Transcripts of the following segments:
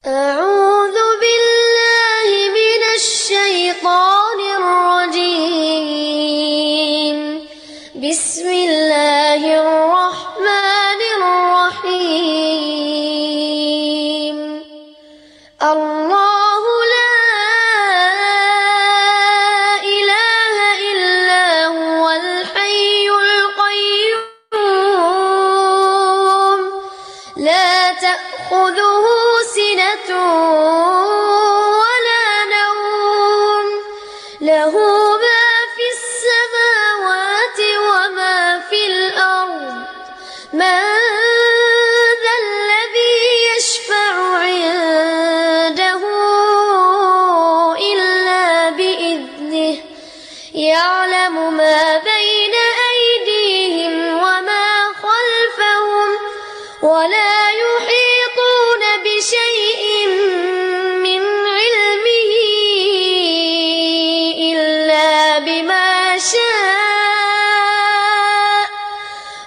أعوذ بالله من الشيطان الرجيم. بسم الله الرحمن الرحيم. الله لا إله إلا هو الحي القيوم لا تأخذه سنة ولا نوم له ما في السماوات وما في الأرض من ذا الذي يشفع عنده إلا بإذنه يعلم ما بين أيديهم وما خلفهم ولا يحيطون بشيء من علمه إلا بما شاء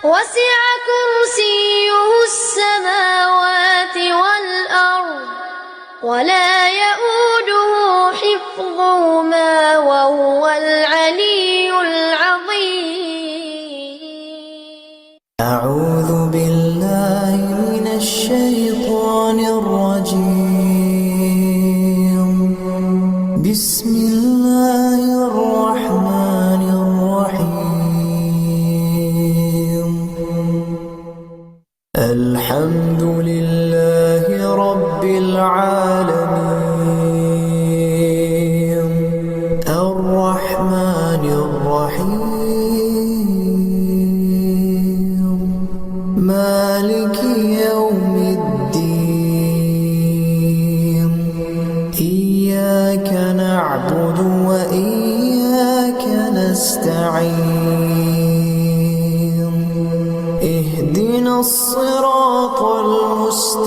وسع كرسيه السماوات والأرض ولا يؤوده حفظهما وهو العلي العظيم. أعوذ بالله من الشيطان الرجيم. بسم الله الرحمن الرحيم. الحمد لله رب العالمين الرحمن الرحيم مالك يوم الدين. إياك نعبد وإياك نستعين. اهدنا الصراط المستقيم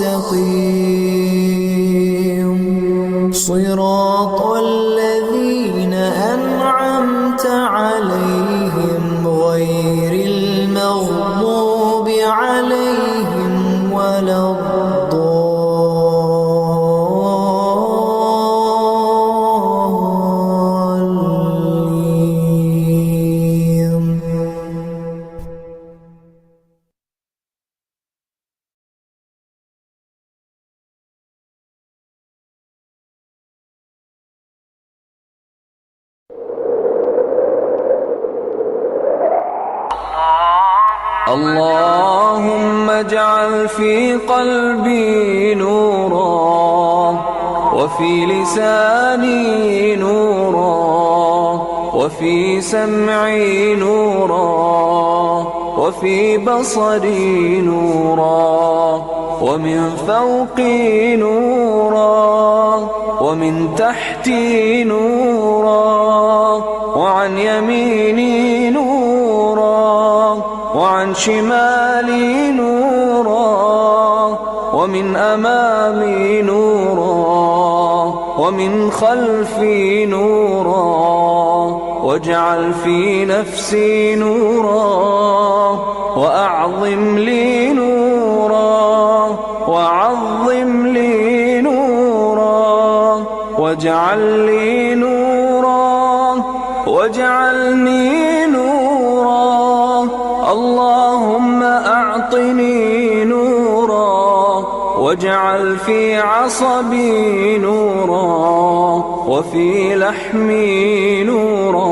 صراط الذين أنعمت عليهم غير المغضوب عليهم ولا الضالين. اللهم اجعل في قلبي نورا وفي لساني نورا وفي سمعي نورا وفي بصري نورا ومن فوقي نورا ومن تحتي نورا وعن يميني نورا وعن شمالي نورا ومن أمامي نورا ومن خلفي نورا واجعل في نفسي نورا وأعظم لي نورا وعظم لي نورا واجعل لي نورا واجعلني نورا. اللهم أعطني نورا واجعل في عصبي نورا وفي لحمي نورا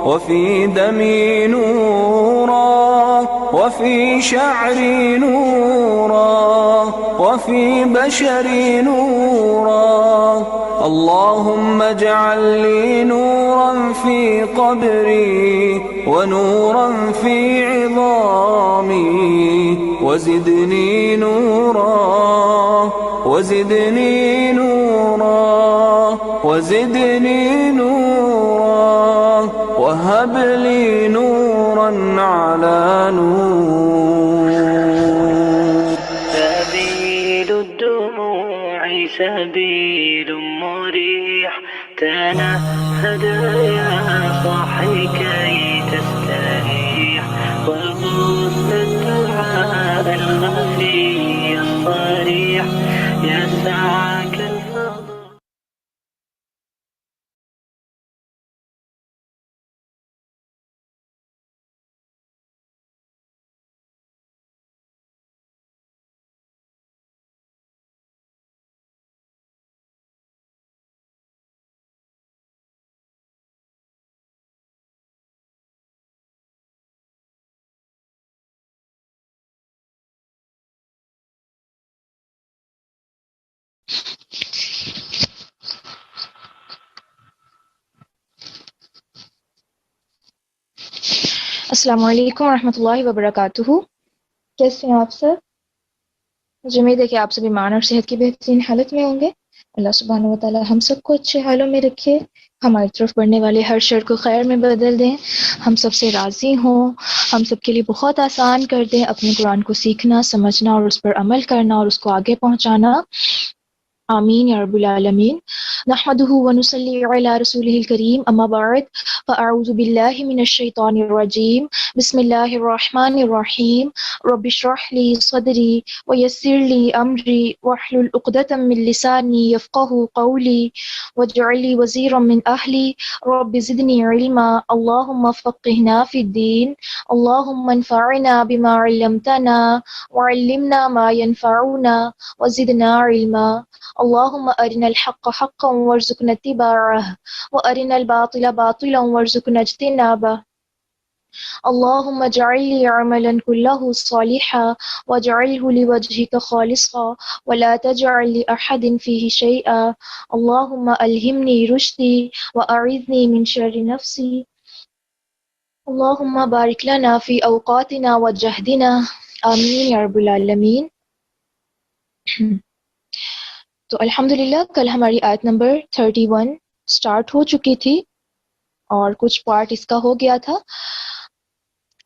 وفي دمي نورا وفي شعري نورا وفي بشري نورا. اللهم اجعل لي نورا في قبري ونورا في عظامي وزدني نورا وزدني نورا وزدني نورا وهب لي نورا على نور. سبيل الدموع سبيل مريح تنهد يا صاحي كي تستريح وغصن الدعاء الخفي الصريح يسعى السلام علیکم ورحمۃ اللہ وبرکاتہ. کیسے ہیں آپ سب؟ مجھے امید ہے کہ آپ سب ایمان اور صحت کی بہترین حالت میں ہوں گے. اللہ سبحانہ و تعالی ہم سب کو اچھے حالوں میں رکھے، ہماری طرف بڑھنے والے ہر شر کو خیر میں بدل دیں، ہم سب سے راضی ہوں، ہم سب کے لیے بہت آسان کر دیں اپنے قرآن کو سیکھنا، سمجھنا اور اس پر عمل کرنا اور اس کو آگے پہنچانا. آمین یا رب العالمین. نحمده ونصلی علی رسولہ الکریم، اما بعد فاعوذ باللہ من الشیطان الرجیم. بسم اللہ الرحمن الرحیم. رب اشرح لی صدری ویسر لی امری واحلل عقدۃ من لسانی یفقهوا قولی واجعل لي وزيرا من اهلی رب زدنی علما اللهم فقهنا في الدین اللهم انفعنا بما علمتنا وعلمنا ما ينفعنا وزدنا علما اللهم أرنا الحق حقا وارزقنا اتباعه وأرنا الباطل باطلا وارزقنا اجتنابه اللهم اجعل لي عملا كله صالحا واجعله لوجهك خالصا ولا تجعل لأحد فيه شيئا اللهم ألهمني رشدي وأعذني من شر نفسي اللهم بارك لنا في أوقاتنا وجهدنا آمين يا رب العالمين. تو الحمدللہ کل ہماری آیت نمبر 31 سٹارٹ ہو چکی تھی اور کچھ پارٹ اس کا ہو گیا تھا.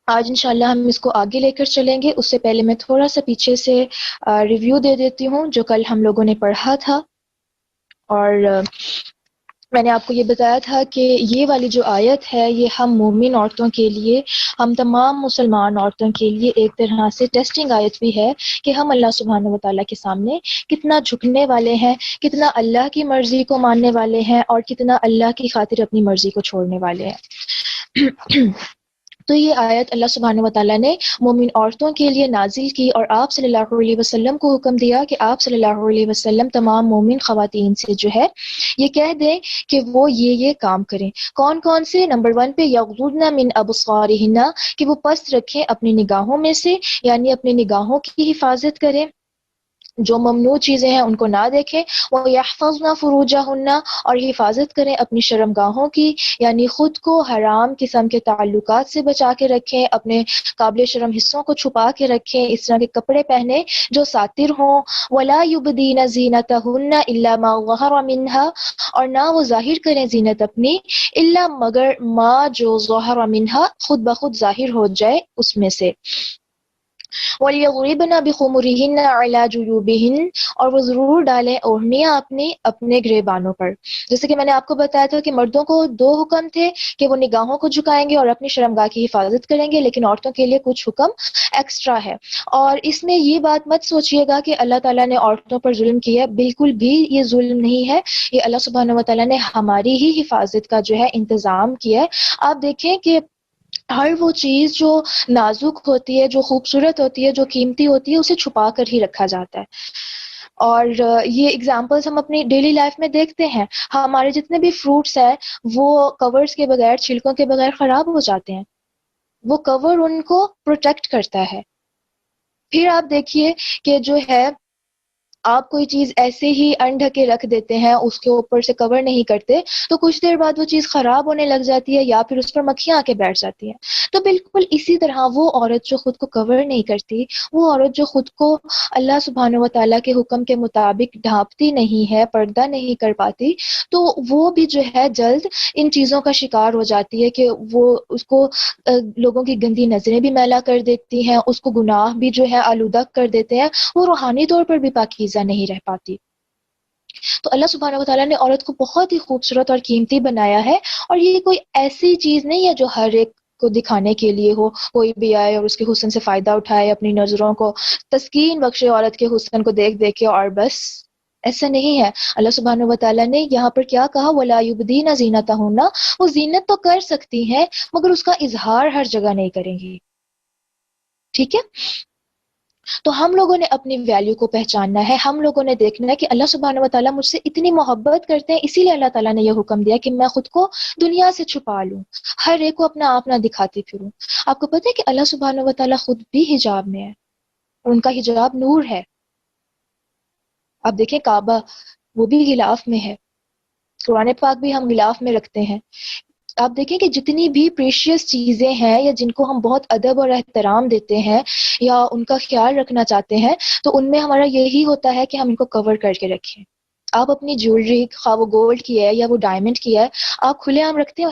آج انشاءاللہ ہم اس کو آگے لے کر چلیں گے. اس سے پہلے میں تھوڑا سا پیچھے سے ریویو دے دیتی ہوں جو کل ہم لوگوں نے پڑھا تھا. اور میں نے آپ کو یہ بتایا تھا کہ یہ والی جو آیت ہے یہ ہم مومن عورتوں کے لیے، ہم تمام مسلمان عورتوں کے لیے ایک طرح سے ٹیسٹنگ آیت بھی ہے کہ ہم اللہ سبحانہ و تعالیٰ کے سامنے کتنا جھکنے والے ہیں، کتنا اللہ کی مرضی کو ماننے والے ہیں اور کتنا اللہ کی خاطر اپنی مرضی کو چھوڑنے والے ہیں. تو یہ آیت اللہ سبحانہ و تعالیٰ نے مومن عورتوں کے لیے نازل کی اور آپ صلی اللہ علیہ وسلم کو حکم دیا کہ آپ صلی اللہ علیہ وسلم تمام مومن خواتین سے جو ہے یہ کہہ دیں کہ وہ یہ کام کریں. کون کون سے؟ نمبر 1 پہ یغضضن من ابصارہن، کہ وہ پست رکھیں اپنی نگاہوں میں سے، یعنی اپنی نگاہوں کی حفاظت کریں، جو ممنوع چیزیں ہیں ان کو نہ دیکھیں. وَيَحْفَظْنَ فُرُوجَهُنَّ، اور حفاظت کریں اپنی شرمگاہوں کی، یعنی خود کو حرام قسم کے تعلقات سے بچا کے رکھیں، اپنے قابل شرم حصوں کو چھپا کے رکھیں، اس طرح کے کپڑے پہنیں جو ساتر ہوں. وَلَا يُبْدِينَ زِينَتَهُنَّ إِلَّا مَا ظَهَرَ مِنْهَا، اور نہ وہ ظاہر کریں زینت اپنی، الا مگر ما جو ظہر منها خود بخود ظاہر ہو جائے اس میں سے. وَلْيَضْرِبْنَ بِخُمُرِهِنَّ عَلَى جُيُوبِهِنَّ، اور وہ ضرور ڈالیں اوڑھنیاں اپنے گریبانوں پر. جیسے کہ میں نے آپ کو بتایا تھا کہ مردوں کو 2 حکم تھے کہ وہ نگاہوں کو جھکائیں گے اور اپنی شرمگاہ کی حفاظت کریں گے، لیکن عورتوں کے لیے کچھ حکم ایکسٹرا ہے. اور اس میں یہ بات مت سوچئے گا کہ اللہ تعالیٰ نے عورتوں پر ظلم کیا، بالکل بھی یہ ظلم نہیں ہے، یہ اللہ سبحانہ و تعالیٰ نے ہماری ہی حفاظت کا جو ہے انتظام کیا ہے. آپ دیکھیں کہ ہر وہ چیز جو نازک ہوتی ہے، جو خوبصورت ہوتی ہے، جو قیمتی ہوتی ہے، اسے چھپا کر ہی رکھا جاتا ہے. اور یہ اگزامپلس ہم اپنی ڈیلی لائف میں دیکھتے ہیں. ہمارے جتنے بھی فروٹس ہیں وہ کورز کے بغیر، چھلکوں کے بغیر خراب ہو جاتے ہیں، وہ کور ان کو پروٹیکٹ کرتا ہے. پھر آپ دیکھیے کہ جو ہے آپ کوئی چیز ایسے ہی انڈھکے رکھ دیتے ہیں، اس کے اوپر سے کور نہیں کرتے، تو کچھ دیر بعد وہ چیز خراب ہونے لگ جاتی ہے یا پھر اس پر مکھیاں آ کے بیٹھ جاتی ہیں. تو بالکل اسی طرح وہ عورت جو خود کو کور نہیں کرتی، وہ عورت جو خود کو اللہ سبحانہ و تعالیٰ کے حکم کے مطابق ڈھانپتی نہیں ہے، پردہ نہیں کر پاتی، تو وہ بھی جو ہے جلد ان چیزوں کا شکار ہو جاتی ہے کہ وہ اس کو لوگوں کی گندی نظریں بھی میلا کر دیتی ہیں، اس کو گناہ بھی جو ہے آلودہ کر دیتے ہیں، وہ روحانی طور پر بھی پاکیزہ نہیں رہ پاتی. تو اللہ سبحانہ و تعالیٰ نے عورت کو بہت ہی خوبصورت اور قیمتی بنایا ہے، اور یہ کوئی ایسی چیز نہیں ہے جو ہر ایک کو دکھانے کے لیے ہو، کوئی بھی آئے اور اس کے حسن سے فائدہ اٹھائے، اپنی نظروں کو تسکین بخشے عورت کے حسن کو دیکھ کے اور بس. ایسا نہیں ہے. اللہ سبحانہ و تعالیٰ نے یہاں پر کیا کہا؟ وَلَا يُبْدِينَ زِينَتَهُنَّ، وہ زینت تو کر سکتی ہیں مگر اس کا اظہار ہر جگہ نہیں کریں گی. ٹھیک ہے؟ تو ہم لوگوں نے اپنی ویلیو کو پہچاننا ہے، ہم لوگوں نے دیکھنا ہے کہ اللہ سبحانہ و تعالیٰ مجھ سے اتنی محبت کرتے ہیں، اسی لیے اللہ تعالیٰ نے یہ حکم دیا کہ میں خود کو دنیا سے چھپا لوں، ہر ایک کو اپنا آپ نہ دکھاتی پھروں. آپ کو پتہ ہے کہ اللہ سبحانہ و تعالیٰ خود بھی حجاب میں ہے اور ان کا حجاب نور ہے. آپ دیکھیں کعبہ وہ بھی غلاف میں ہے، قرآن پاک بھی ہم غلاف میں رکھتے ہیں. آپ دیکھیں کہ جتنی بھی پریشیس چیزیں ہیں یا جن کو ہم بہت ادب اور احترام دیتے ہیں یا ان کا خیال رکھنا چاہتے ہیں، تو ان میں ہمارا یہی ہوتا ہے کہ ہم ان کو کور کر کے رکھیں. آپ اپنی جیولری، خواہ وہ گولڈ کی ہے یا وہ ڈائمنڈ کی ہے، آپ کھلے عام رکھتے ہیں؟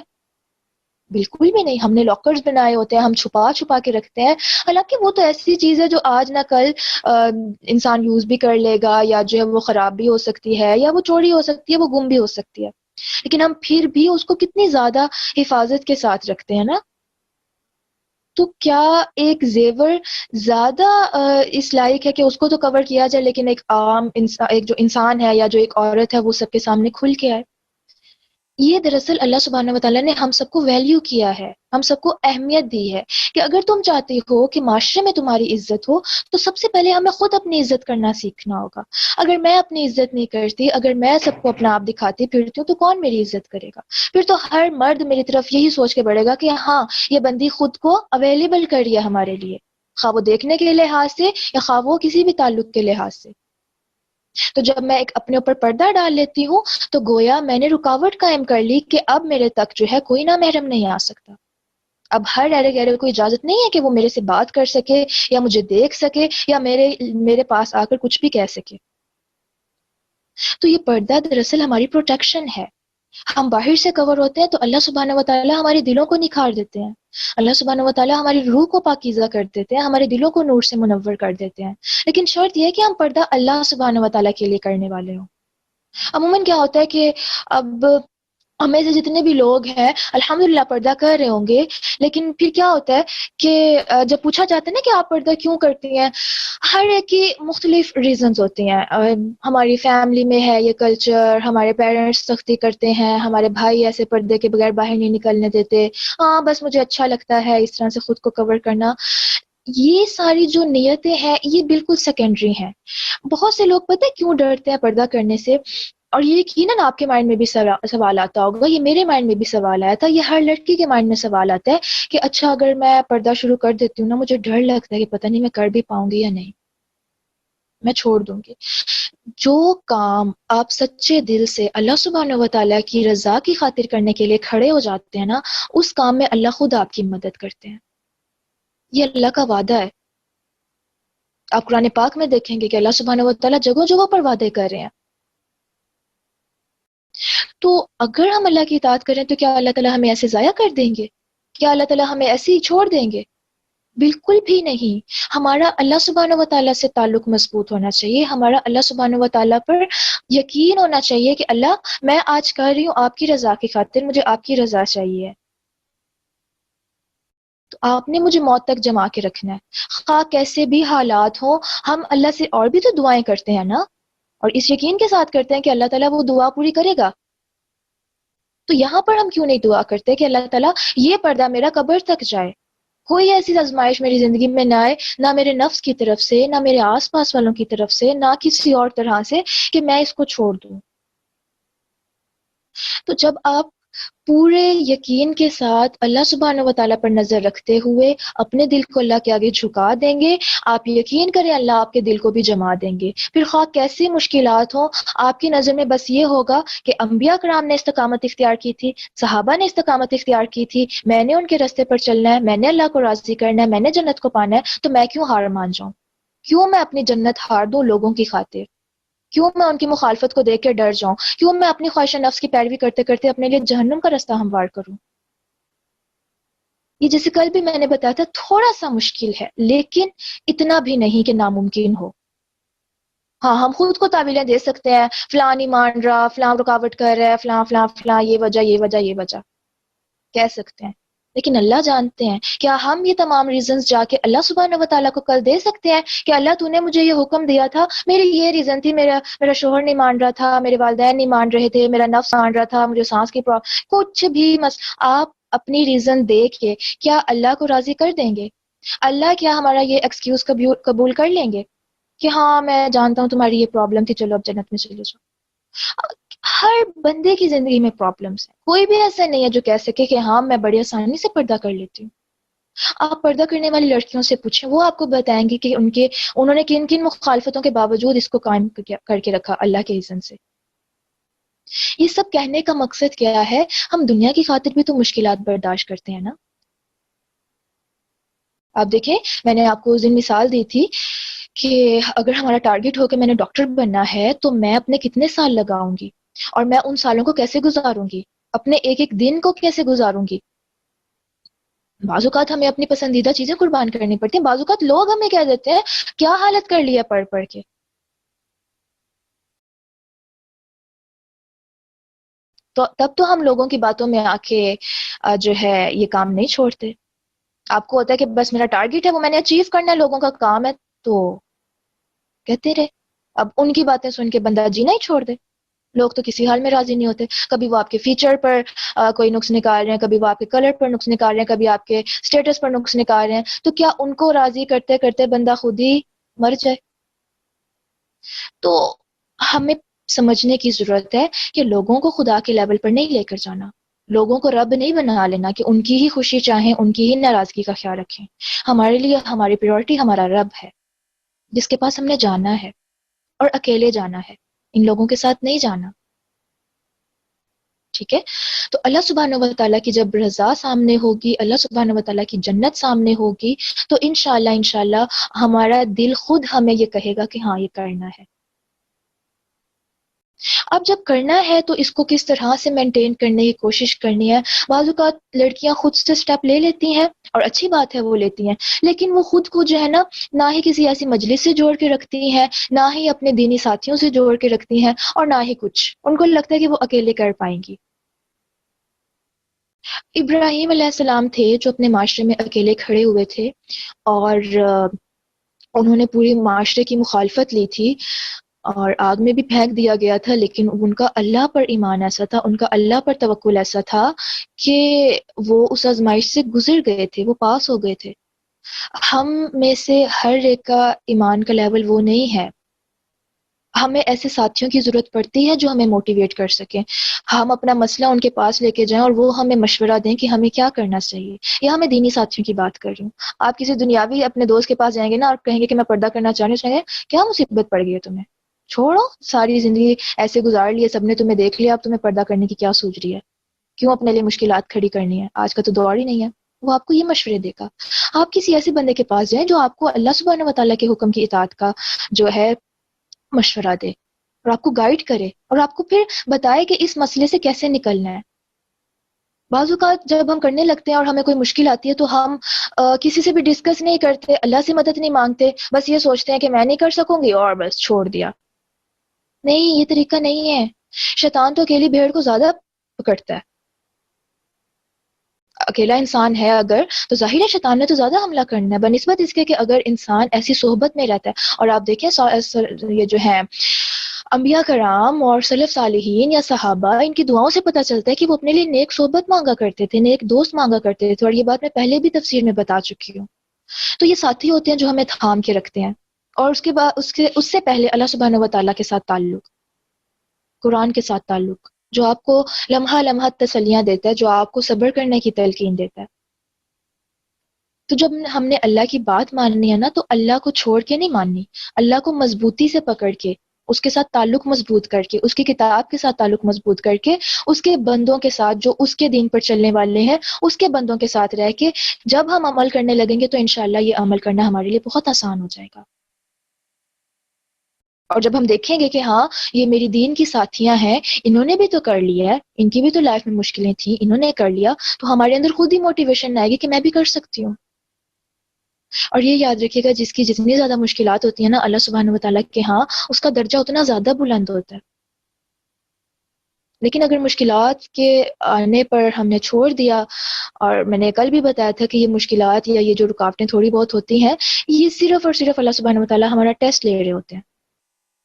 بالکل بھی نہیں. ہم نے لاکرز بنائے ہوتے ہیں، ہم چھپا چھپا کے رکھتے ہیں. حالانکہ وہ تو ایسی چیز ہے جو آج نہ کل انسان یوز بھی کر لے گا، یا جو ہے وہ خراب بھی ہو سکتی ہے، یا وہ چوری ہو سکتی ہے، وہ گم بھی ہو سکتی ہے. لیکن ہم پھر بھی اس کو کتنی زیادہ حفاظت کے ساتھ رکھتے ہیں نا. تو کیا ایک زیور زیادہ اس لائق ہے کہ اس کو تو کور کیا جائے، لیکن ایک عام ایک جو انسان ہے یا جو ایک عورت ہے وہ سب کے سامنے کھل کے آئے؟ یہ دراصل اللہ سبحانہ و تعالیٰ نے ہم سب کو ویلیو کیا ہے، ہم سب کو اہمیت دی ہے کہ اگر تم چاہتے ہو کہ معاشرے میں تمہاری عزت ہو تو سب سے پہلے ہمیں خود اپنی عزت کرنا سیکھنا ہوگا. اگر میں اپنی عزت نہیں کرتی، اگر میں سب کو اپنا آپ دکھاتی پھرتی ہوں، تو کون میری عزت کرے گا؟ پھر تو ہر مرد میری طرف یہی سوچ کے بڑھے گا کہ ہاں، یہ بندی خود کو اویلیبل کر رہی ہے ہمارے لیے، خواہ وہ دیکھنے کے لحاظ سے یا خواہ وہ کسی بھی تعلق کے لحاظ سے. تو جب میں ایک اپنے اوپر پردہ ڈال لیتی ہوں تو گویا میں نے رکاوٹ قائم کر لی کہ اب میرے تک جو ہے کوئی نامحرم نہیں آ سکتا. اب ہر ایرے گہرے کو اجازت نہیں ہے کہ وہ میرے سے بات کر سکے یا مجھے دیکھ سکے یا میرے پاس آ کر کچھ بھی کہہ سکے. تو یہ پردہ دراصل ہماری پروٹیکشن ہے. ہم باہر سے کور ہوتے ہیں تو اللہ سبحانہ و تعالیٰ ہمارے دلوں کو نکھار دیتے ہیں، اللہ سبحانہ و تعالیٰ ہماری روح کو پاکیزہ کر دیتے ہیں، ہمارے دلوں کو نور سے منور کر دیتے ہیں. لیکن شرط یہ ہے کہ ہم پردہ اللہ سبحانہ و تعالیٰ کے لیے کرنے والے ہوں. عموماً کیا ہوتا ہے کہ اب ہمیں سے جتنے بھی لوگ ہیں الحمدللہ پردہ کر رہے ہوں گے، لیکن پھر کیا ہوتا ہے کہ جب پوچھا جاتا ہے نا کہ آپ پردہ کیوں کرتی ہیں، ہر ایک کی مختلف ریزنز ہوتی ہیں. ہماری فیملی میں ہے یہ کلچر، ہمارے پیرنٹس سختی کرتے ہیں، ہمارے بھائی ایسے پردے کے بغیر باہر نہیں نکلنے دیتے، ہاں بس مجھے اچھا لگتا ہے اس طرح سے خود کو کور کرنا. یہ ساری جو نیتیں ہیں یہ بالکل سیکنڈری ہیں. بہت سے لوگ پتہ ہے کیوں ڈرتے ہیں پردہ کرنے سے؟ اور یہ یقیناً آپ کے مائنڈ میں بھی سوال آتا ہوگا، یہ میرے مائنڈ میں بھی سوال آیا تھا، یہ ہر لڑکی کے مائنڈ میں سوال آتا ہے کہ اچھا اگر میں پردہ شروع کر دیتی ہوں نا، مجھے ڈر لگتا ہے کہ پتہ نہیں میں کر بھی پاؤں گی یا نہیں، میں چھوڑ دوں گی. جو کام آپ سچے دل سے اللہ سبحانہ و تعالیٰ کی رضا کی خاطر کرنے کے لیے کھڑے ہو جاتے ہیں نا، اس کام میں اللہ خود آپ کی مدد کرتے ہیں. یہ اللہ کا وعدہ ہے. آپ قرآن پاک میں دیکھیں گے کہ اللہ سبحانہ و تعالیٰ جگہ جگہ پر وعدے کر رہے ہیں. تو اگر ہم اللہ کی اطاعت کریں تو کیا اللہ تعالیٰ ہمیں ایسے ضائع کر دیں گے؟ کیا اللہ تعالیٰ ہمیں ایسے ہی چھوڑ دیں گے؟ بالکل بھی نہیں. ہمارا اللہ سبحانہ و تعالیٰ سے تعلق مضبوط ہونا چاہیے، ہمارا اللہ سبحانہ و تعالیٰ پر یقین ہونا چاہیے کہ اللہ میں آج کر رہی ہوں آپ کی رضا کی خاطر، مجھے آپ کی رضا چاہیے. تو آپ نے مجھے موت تک جما کے رکھنا ہے، خواہ کیسے بھی حالات ہوں. ہم اللہ سے اور بھی تو دعائیں کرتے ہیں نا، اور اس یقین کے ساتھ کرتے ہیں کہ اللہ تعالیٰ وہ دعا پوری کرے گا. تو یہاں پر ہم کیوں نہیں دعا کرتے کہ اللہ تعالیٰ یہ پردہ میرا قبر تک جائے، کوئی ایسی آزمائش میری زندگی میں نہ آئے، نہ میرے نفس کی طرف سے، نہ میرے آس پاس والوں کی طرف سے، نہ کسی اور طرح سے، کہ میں اس کو چھوڑ دوں. تو جب آپ پورے یقین کے ساتھ اللہ سبحانہ و تعالیٰ پر نظر رکھتے ہوئے اپنے دل کو اللہ کے آگے جھکا دیں گے، آپ یقین کریں اللہ آپ کے دل کو بھی جما دیں گے. پھر خواہ کیسی مشکلات ہوں، آپ کی نظر میں بس یہ ہوگا کہ انبیاء کرام نے استقامت اختیار کی تھی، صحابہ نے استقامت اختیار کی تھی، میں نے ان کے راستے پر چلنا ہے، میں نے اللہ کو راضی کرنا ہے، میں نے جنت کو پانا ہے، تو میں کیوں ہار مان جاؤں؟ کیوں میں اپنی جنت ہار دوں لوگوں کی خاطر؟ کیوں میں ان کی مخالفت کو دیکھ کے ڈر جاؤں؟ کیوں میں اپنی خواہش نفس کی پیروی کرتے کرتے اپنے لیے جہنم کا راستہ ہموار کروں؟ یہ جیسے کل بھی میں نے بتایا تھا تھوڑا سا مشکل ہے، لیکن اتنا بھی نہیں کہ ناممکن ہو. ہاں ہم خود کو تعویلیں دے سکتے ہیں، فلاں نہیں مان رہا، فلاں رکاوٹ کر رہا ہے، فلاں فلاں فلاں، یہ وجہ یہ وجہ یہ وجہ کہہ سکتے ہیں. لیکن اللہ جانتے ہیں. کیا ہم یہ تمام ریزنز جا کے اللہ سبحانہ و تعالیٰ کو کل دے سکتے ہیں کہ اللہ تو نے مجھے یہ حکم دیا تھا، میری یہ ریزن تھی، میرا شوہر نہیں مان رہا تھا، میرے والدین نہیں مان رہے تھے، میرا نفس مان رہا تھا، مجھے سانس کی کچھ بھی آپ اپنی ریزن دے کے کیا اللہ کو راضی کر دیں گے؟ اللہ کیا ہمارا یہ ایکسکیوز قبول کر لیں گے کہ ہاں میں جانتا ہوں تمہاری یہ پرابلم تھی، چلو اب جنت میں چلے جاؤ؟ ہر بندے کی زندگی میں پرابلمس ہیں، کوئی بھی ایسا نہیں ہے جو کہہ سکے کہ ہاں میں بڑی آسانی سے پردہ کر لیتی ہوں. آپ پردہ کرنے والی لڑکیوں سے پوچھیں، وہ آپ کو بتائیں گی کہ انہوں نے کن کن مخالفتوں کے باوجود اس کو قائم کر کے رکھا اللہ کے اذن سے. یہ سب کہنے کا مقصد کیا ہے؟ ہم دنیا کی خاطر بھی تو مشکلات برداشت کرتے ہیں نا. آپ دیکھیں، میں نے آپ کو اس دن مثال دی تھی کہ اگر ہمارا ٹارگٹ ہو کہ میں نے ڈاکٹر بننا ہے تو میں اپنے کتنے سال لگاؤں گی، اور میں ان سالوں کو کیسے گزاروں گی، اپنے ایک ایک دن کو کیسے گزاروں گی. بعض اوقات ہمیں اپنی پسندیدہ چیزیں قربان کرنی پڑتی ہیں. بعض اوقات لوگ ہمیں کہہ دیتے ہیں کیا حالت کر لیا پڑھ پڑھ کے. تو تب تو ہم لوگوں کی باتوں میں آ کے جو ہے یہ کام نہیں چھوڑتے. آپ کو ہوتا ہے کہ بس میرا ٹارگٹ ہے وہ میں نے اچیو کرنا ہے، لوگوں کا کام ہے تو کہتے رہے. اب ان کی باتیں سن کے بندہ جینا ہی چھوڑ دے. لوگ تو کسی حال میں راضی نہیں ہوتے. کبھی وہ آپ کے فیچر پر کوئی نقص نکال رہے ہیں، کبھی وہ آپ کے کلر پر نقص نکال رہے ہیں، کبھی آپ کے اسٹیٹس پر نقص نکال رہے ہیں. تو کیا ان کو راضی کرتے کرتے بندہ خود ہی مر جائے؟ تو ہمیں سمجھنے کی ضرورت ہے کہ لوگوں کو خدا کے لیول پر نہیں لے کر جانا، لوگوں کو رب نہیں بنا لینا کہ ان کی ہی خوشی چاہیں، ان کی ہی ناراضگی کا خیال رکھیں. ہمارے لیے ہماری پریورٹی ہمارا رب ہے جس کے پاس ہم نے جانا ہے، اور اکیلے جانا ہے، ان لوگوں کے ساتھ نہیں جانا. ٹھیک ہے؟ تو اللہ سبحانہ و تعالیٰ کی جب رضا سامنے ہوگی، اللہ سبحانہ و تعالیٰ کی جنت سامنے ہوگی، تو انشاءاللہ ہمارا دل خود ہمیں یہ کہے گا کہ ہاں یہ کرنا ہے. اب جب کرنا ہے تو اس کو کس طرح سے مینٹین کرنے کی کوشش کرنی ہے. بعض اوقات لڑکیاں خود سے سٹیپ لے لیتی ہیں، اور اچھی بات ہے وہ لیتی ہیں، لیکن وہ خود کو جو ہے نا نہ ہی کسی ایسی مجلس سے جوڑ کے رکھتی ہیں، نہ ہی اپنے دینی ساتھیوں سے جوڑ کے رکھتی ہیں، اور نہ ہی کچھ. ان کو لگتا ہے کہ وہ اکیلے کر پائیں گی. ابراہیم علیہ السلام تھے جو اپنے معاشرے میں اکیلے کھڑے ہوئے تھے، اور انہوں نے پوری معاشرے کی مخالفت لی تھی، اور آگ میں بھی پھینک دیا گیا تھا، لیکن ان کا اللہ پر ایمان ایسا تھا، ان کا اللہ پر توکل ایسا تھا کہ وہ اس آزمائش سے گزر گئے تھے، وہ پاس ہو گئے تھے. ہم میں سے ہر ایک کا ایمان کا لیول وہ نہیں ہے. ہمیں ایسے ساتھیوں کی ضرورت پڑتی ہے جو ہمیں موٹیویٹ کر سکیں. ہم اپنا مسئلہ ان کے پاس لے کے جائیں اور وہ ہمیں مشورہ دیں کہ ہمیں کیا کرنا چاہیے. یا میں دینی ساتھیوں کی بات کر رہی ہوں. آپ کسی دنیاوی اپنے دوست کے پاس جائیں گے نا اور کہیں گے کہ میں پردہ کرنا چاہ رہی ہوں، کیا مصیبت پڑ گئی ہے تمہیں، چھوڑو ساری زندگی ایسے گزار لی ہے، سب نے تمہیں دیکھ لیا، اب تمہیں پردہ کرنے کی کیا سوچ رہی ہے، کیوں اپنے لیے مشکلات کھڑی کرنی ہے، آج کا تو دور ہی نہیں ہے. وہ آپ کو یہ مشورے دے گا. آپ کسی ایسے بندے کے پاس جائیں جو آپ کو اللہ سبحانہ و تعالیٰ کے حکم کی اطاعت کا جو ہے مشورہ دے، اور آپ کو گائیڈ کرے، اور آپ کو پھر بتائے کہ اس مسئلے سے کیسے نکلنا ہے. بعض اوقات جب ہم کرنے لگتے ہیں اور ہمیں کوئی مشکل آتی ہے تو ہم کسی سے بھی ڈسکس نہیں کرتے، اللہ سے مدد نہیں مانگتے، بس یہ سوچتے ہیں کہ میں نہیں کر سکوں گی اور بس چھوڑ دیا. نہیں، یہ طریقہ نہیں ہے. شیطان تو اکیلی بھیڑ کو زیادہ پکڑتا ہے. اکیلا انسان ہے اگر تو ظاہر ہے شیطان نے تو زیادہ حملہ کرنا ہے، بنسبت اس کے کہ اگر انسان ایسی صحبت میں رہتا ہے. اور آپ دیکھیں یہ جو ہے انبیاء کرام اور سلف صالحین یا صحابہ، ان کی دعاؤں سے پتہ چلتا ہے کہ وہ اپنے لیے نیک صحبت مانگا کرتے تھے، نیک دوست مانگا کرتے تھے، اور یہ بات میں پہلے بھی تفسیر میں بتا چکی ہوں. تو یہ ساتھی ہوتے ہیں جو ہمیں تھام کے رکھتے ہیں. اور اس کے بعد اس سے پہلے اللہ سبحانہ و تعالیٰ کے ساتھ تعلق، قرآن کے ساتھ تعلق، جو آپ کو لمحہ لمحہ تسلیاں دیتا ہے، جو آپ کو صبر کرنے کی تلقین دیتا ہے. تو جب ہم نے اللہ کی بات ماننی ہے نا تو اللہ کو چھوڑ کے نہیں ماننی، اللہ کو مضبوطی سے پکڑ کے، اس کے ساتھ تعلق مضبوط کر کے، اس کی کتاب کے ساتھ تعلق مضبوط کر کے، اس کے بندوں کے ساتھ جو اس کے دین پر چلنے والے ہیں اس کے بندوں کے ساتھ رہ کے جب ہم عمل کرنے لگیں گے تو انشاءاللہ یہ عمل کرنا ہمارے لیے بہت آسان ہو جائے گا. اور جب ہم دیکھیں گے کہ ہاں یہ میری دین کی ساتھیاں ہیں، انہوں نے بھی تو کر لیا ہے، ان کی بھی تو لائف میں مشکلیں تھیں، انہوں نے کر لیا، تو ہمارے اندر خود ہی موٹیویشن آئے گی کہ میں بھی کر سکتی ہوں. اور یہ یاد رکھیے گا جس کی جتنی زیادہ مشکلات ہوتی ہیں نا اللہ سبحانہ و تعالیٰ کے ہاں اس کا درجہ اتنا زیادہ بلند ہوتا ہے. لیکن اگر مشکلات کے آنے پر ہم نے چھوڑ دیا، اور میں نے کل بھی بتایا تھا کہ یہ مشکلات یا یہ جو رکاوٹیں تھوڑی بہت ہوتی ہیں، یہ صرف اور صرف اللہ سبحانہ و تعالیٰ ہمارا ٹیسٹ لے رہے ہوتے ہیں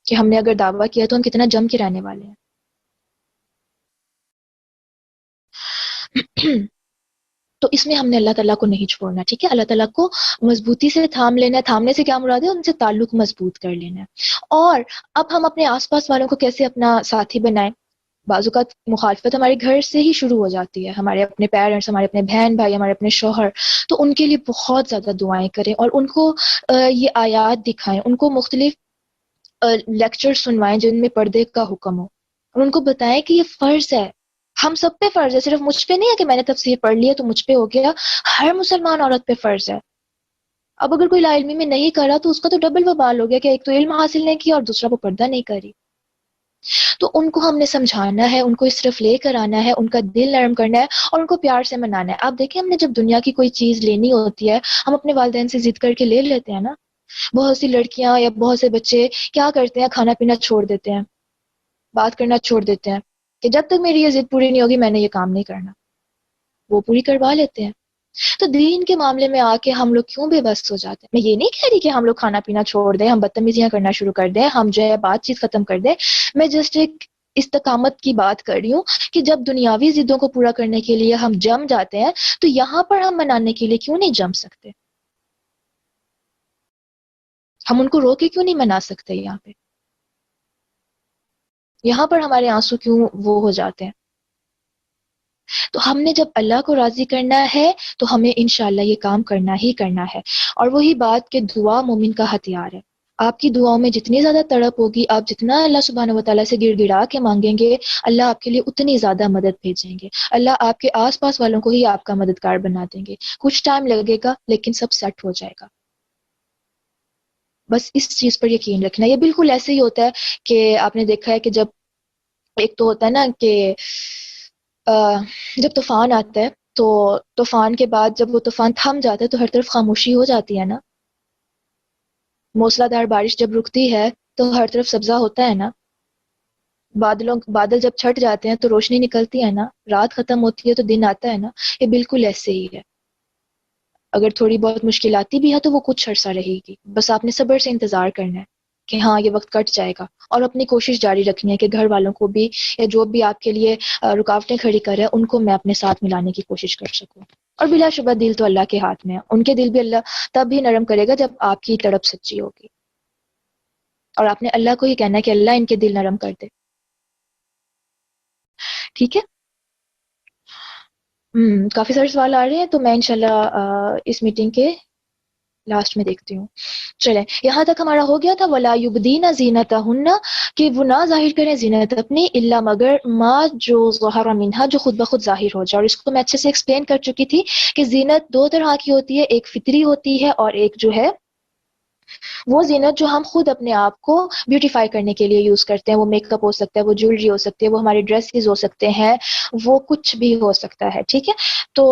کہ ہم نے اگر دعویٰ کیا تو ہم کتنا جم کے رہنے والے ہیں. تو اس میں ہم نے اللہ تعالیٰ کو نہیں چھوڑنا. ٹھیک ہے، اللہ تعالیٰ کو مضبوطی سے تھام لینا ہے. تھامنے سے کیا مراد ہے؟ ان سے تعلق مضبوط کر لینا ہے. اور اب ہم اپنے آس پاس والوں کو کیسے اپنا ساتھی بنائیں؟ بعض اوقات مخالفت ہمارے گھر سے ہی شروع ہو جاتی ہے. ہمارے اپنے پیرنٹس، ہمارے اپنے بہن بھائی، ہمارے اپنے شوہر، تو ان کے لیے بہت زیادہ دعائیں کریں اور ان کو یہ آیات دکھائیں، ان کو مختلف لیکچر سنوائیں جن میں پردے کا حکم ہو. اور ان کو بتائیں کہ یہ فرض ہے، ہم سب پہ فرض ہے، صرف مجھ پہ نہیں ہے کہ میں نے تفسیر پڑھ لی ہے تو مجھ پہ ہو گیا، ہر مسلمان عورت پہ فرض ہے۔ اب اگر کوئی لا علمی میں نہیں کرا تو اس کا تو ڈبل وبال ہو گیا کہ ایک تو علم حاصل نہیں کیا اور دوسرا وہ پردہ نہیں کری۔ تو ان کو ہم نے سمجھانا ہے، ان کو اس طرف لے کر آنا ہے، ان کا دل نرم کرنا ہے اور ان کو پیار سے منانا ہے۔ آپ دیکھیں، ہم نے جب دنیا کی کوئی چیز لینی ہوتی ہے ہم اپنے والدین سے ضد کر کے لے لیتے ہیں نا۔ بہت سی لڑکیاں یا بہت سے بچے کیا کرتے ہیں، کھانا پینا چھوڑ دیتے ہیں، بات کرنا چھوڑ دیتے ہیں کہ جب تک میری یہ ضد پوری نہیں ہوگی میں نے یہ کام نہیں کرنا، وہ پوری کروا لیتے ہیں۔ تو دین کے معاملے میں آ کے ہم لوگ کیوں بے بس ہو جاتے ہیں؟ میں یہ نہیں کہہ رہی کہ ہم لوگ کھانا پینا چھوڑ دیں، ہم بدتمیزیاں کرنا شروع کر دیں، ہم جو ہے بات چیت ختم کر دیں۔ میں جسٹ ایک استقامت کی بات کر رہی ہوں کہ جب دنیاوی ضدوں کو پورا کرنے کے لیے ہم جم جاتے ہیں تو یہاں پر ہم منانے کے لیے کیوں نہیں جم سکتے؟ ہم ان کو رو کے کیوں نہیں منا سکتے؟ یہاں پر ہمارے آنسو کیوں وہ ہو جاتے ہیں؟ تو ہم نے جب اللہ کو راضی کرنا ہے تو ہمیں انشاءاللہ یہ کام کرنا ہی کرنا ہے۔ اور وہی بات کہ دعا مومن کا ہتھیار ہے۔ آپ کی دعاؤں میں جتنی زیادہ تڑپ ہوگی، آپ جتنا اللہ سبحانہ وتعالیٰ سے گڑ گڑا کے مانگیں گے، اللہ آپ کے لیے اتنی زیادہ مدد بھیجیں گے۔ اللہ آپ کے آس پاس والوں کو ہی آپ کا مددگار بنا دیں گے۔ کچھ ٹائم لگے گا لیکن سب سیٹ ہو جائے گا۔ بس اس چیز پر یقین رکھنا۔ یہ بالکل ایسے ہی ہوتا ہے کہ آپ نے دیکھا ہے کہ جب ایک تو ہوتا ہے نا کہ جب طوفان آتا ہے تو طوفان کے بعد جب وہ طوفان تھم جاتا ہے تو ہر طرف خاموشی ہو جاتی ہے نا۔ موسلا دھار بارش جب رکتی ہے تو ہر طرف سبزہ ہوتا ہے نا۔ بادل جب چھٹ جاتے ہیں تو روشنی نکلتی ہے نا۔ رات ختم ہوتی ہے تو دن آتا ہے نا۔ یہ بالکل ایسے ہی ہے۔ اگر تھوڑی بہت مشکلاتی بھی ہے تو وہ کچھ عرصہ رہے گی، بس آپ نے صبر سے انتظار کرنا ہے کہ ہاں یہ وقت کٹ جائے گا، اور اپنی کوشش جاری رکھنی ہے کہ گھر والوں کو بھی یا جو بھی آپ کے لیے رکاوٹیں کھڑی کر رہے ہیں ان کو میں اپنے ساتھ ملانے کی کوشش کر سکوں۔ اور بلا شبہ دل تو اللہ کے ہاتھ میں ہے، ان کے دل بھی اللہ تب بھی نرم کرے گا جب آپ کی تڑپ سچی ہوگی، اور آپ نے اللہ کو ہی کہنا ہے کہ اللہ ان کے دل نرم کر دے۔ ٹھیک ہے، کافی سارے سوال آ رہے ہیں تو میں انشاءاللہ اس میٹنگ کے لاسٹ میں دیکھتی ہوں۔ چلیں، یہاں تک ہمارا ہو گیا تھا وَلَا يُبْدِينَ زِينَتَهُنَّ، کہ وہ نہ ظاہر کریں زینت اپنی، الا مگر ما جو ظہر منہا، جو خود بخود ظاہر ہو جائے۔ اور اس کو میں اچھے سے ایکسپلین کر چکی تھی کہ زینت دو طرح کی ہوتی ہے، ایک فطری ہوتی ہے اور ایک جو ہے وہ زینت جو ہم خود اپنے آپ کو بیوٹیفائی کرنے کے لیے یوز کرتے ہیں۔ وہ میک اپ ہو سکتا ہے، وہ جیولری ہو سکتی ہے، وہ ہمارے ڈریسز ہو سکتے ہیں، وہ کچھ بھی ہو سکتا ہے۔ ٹھیک ہے، تو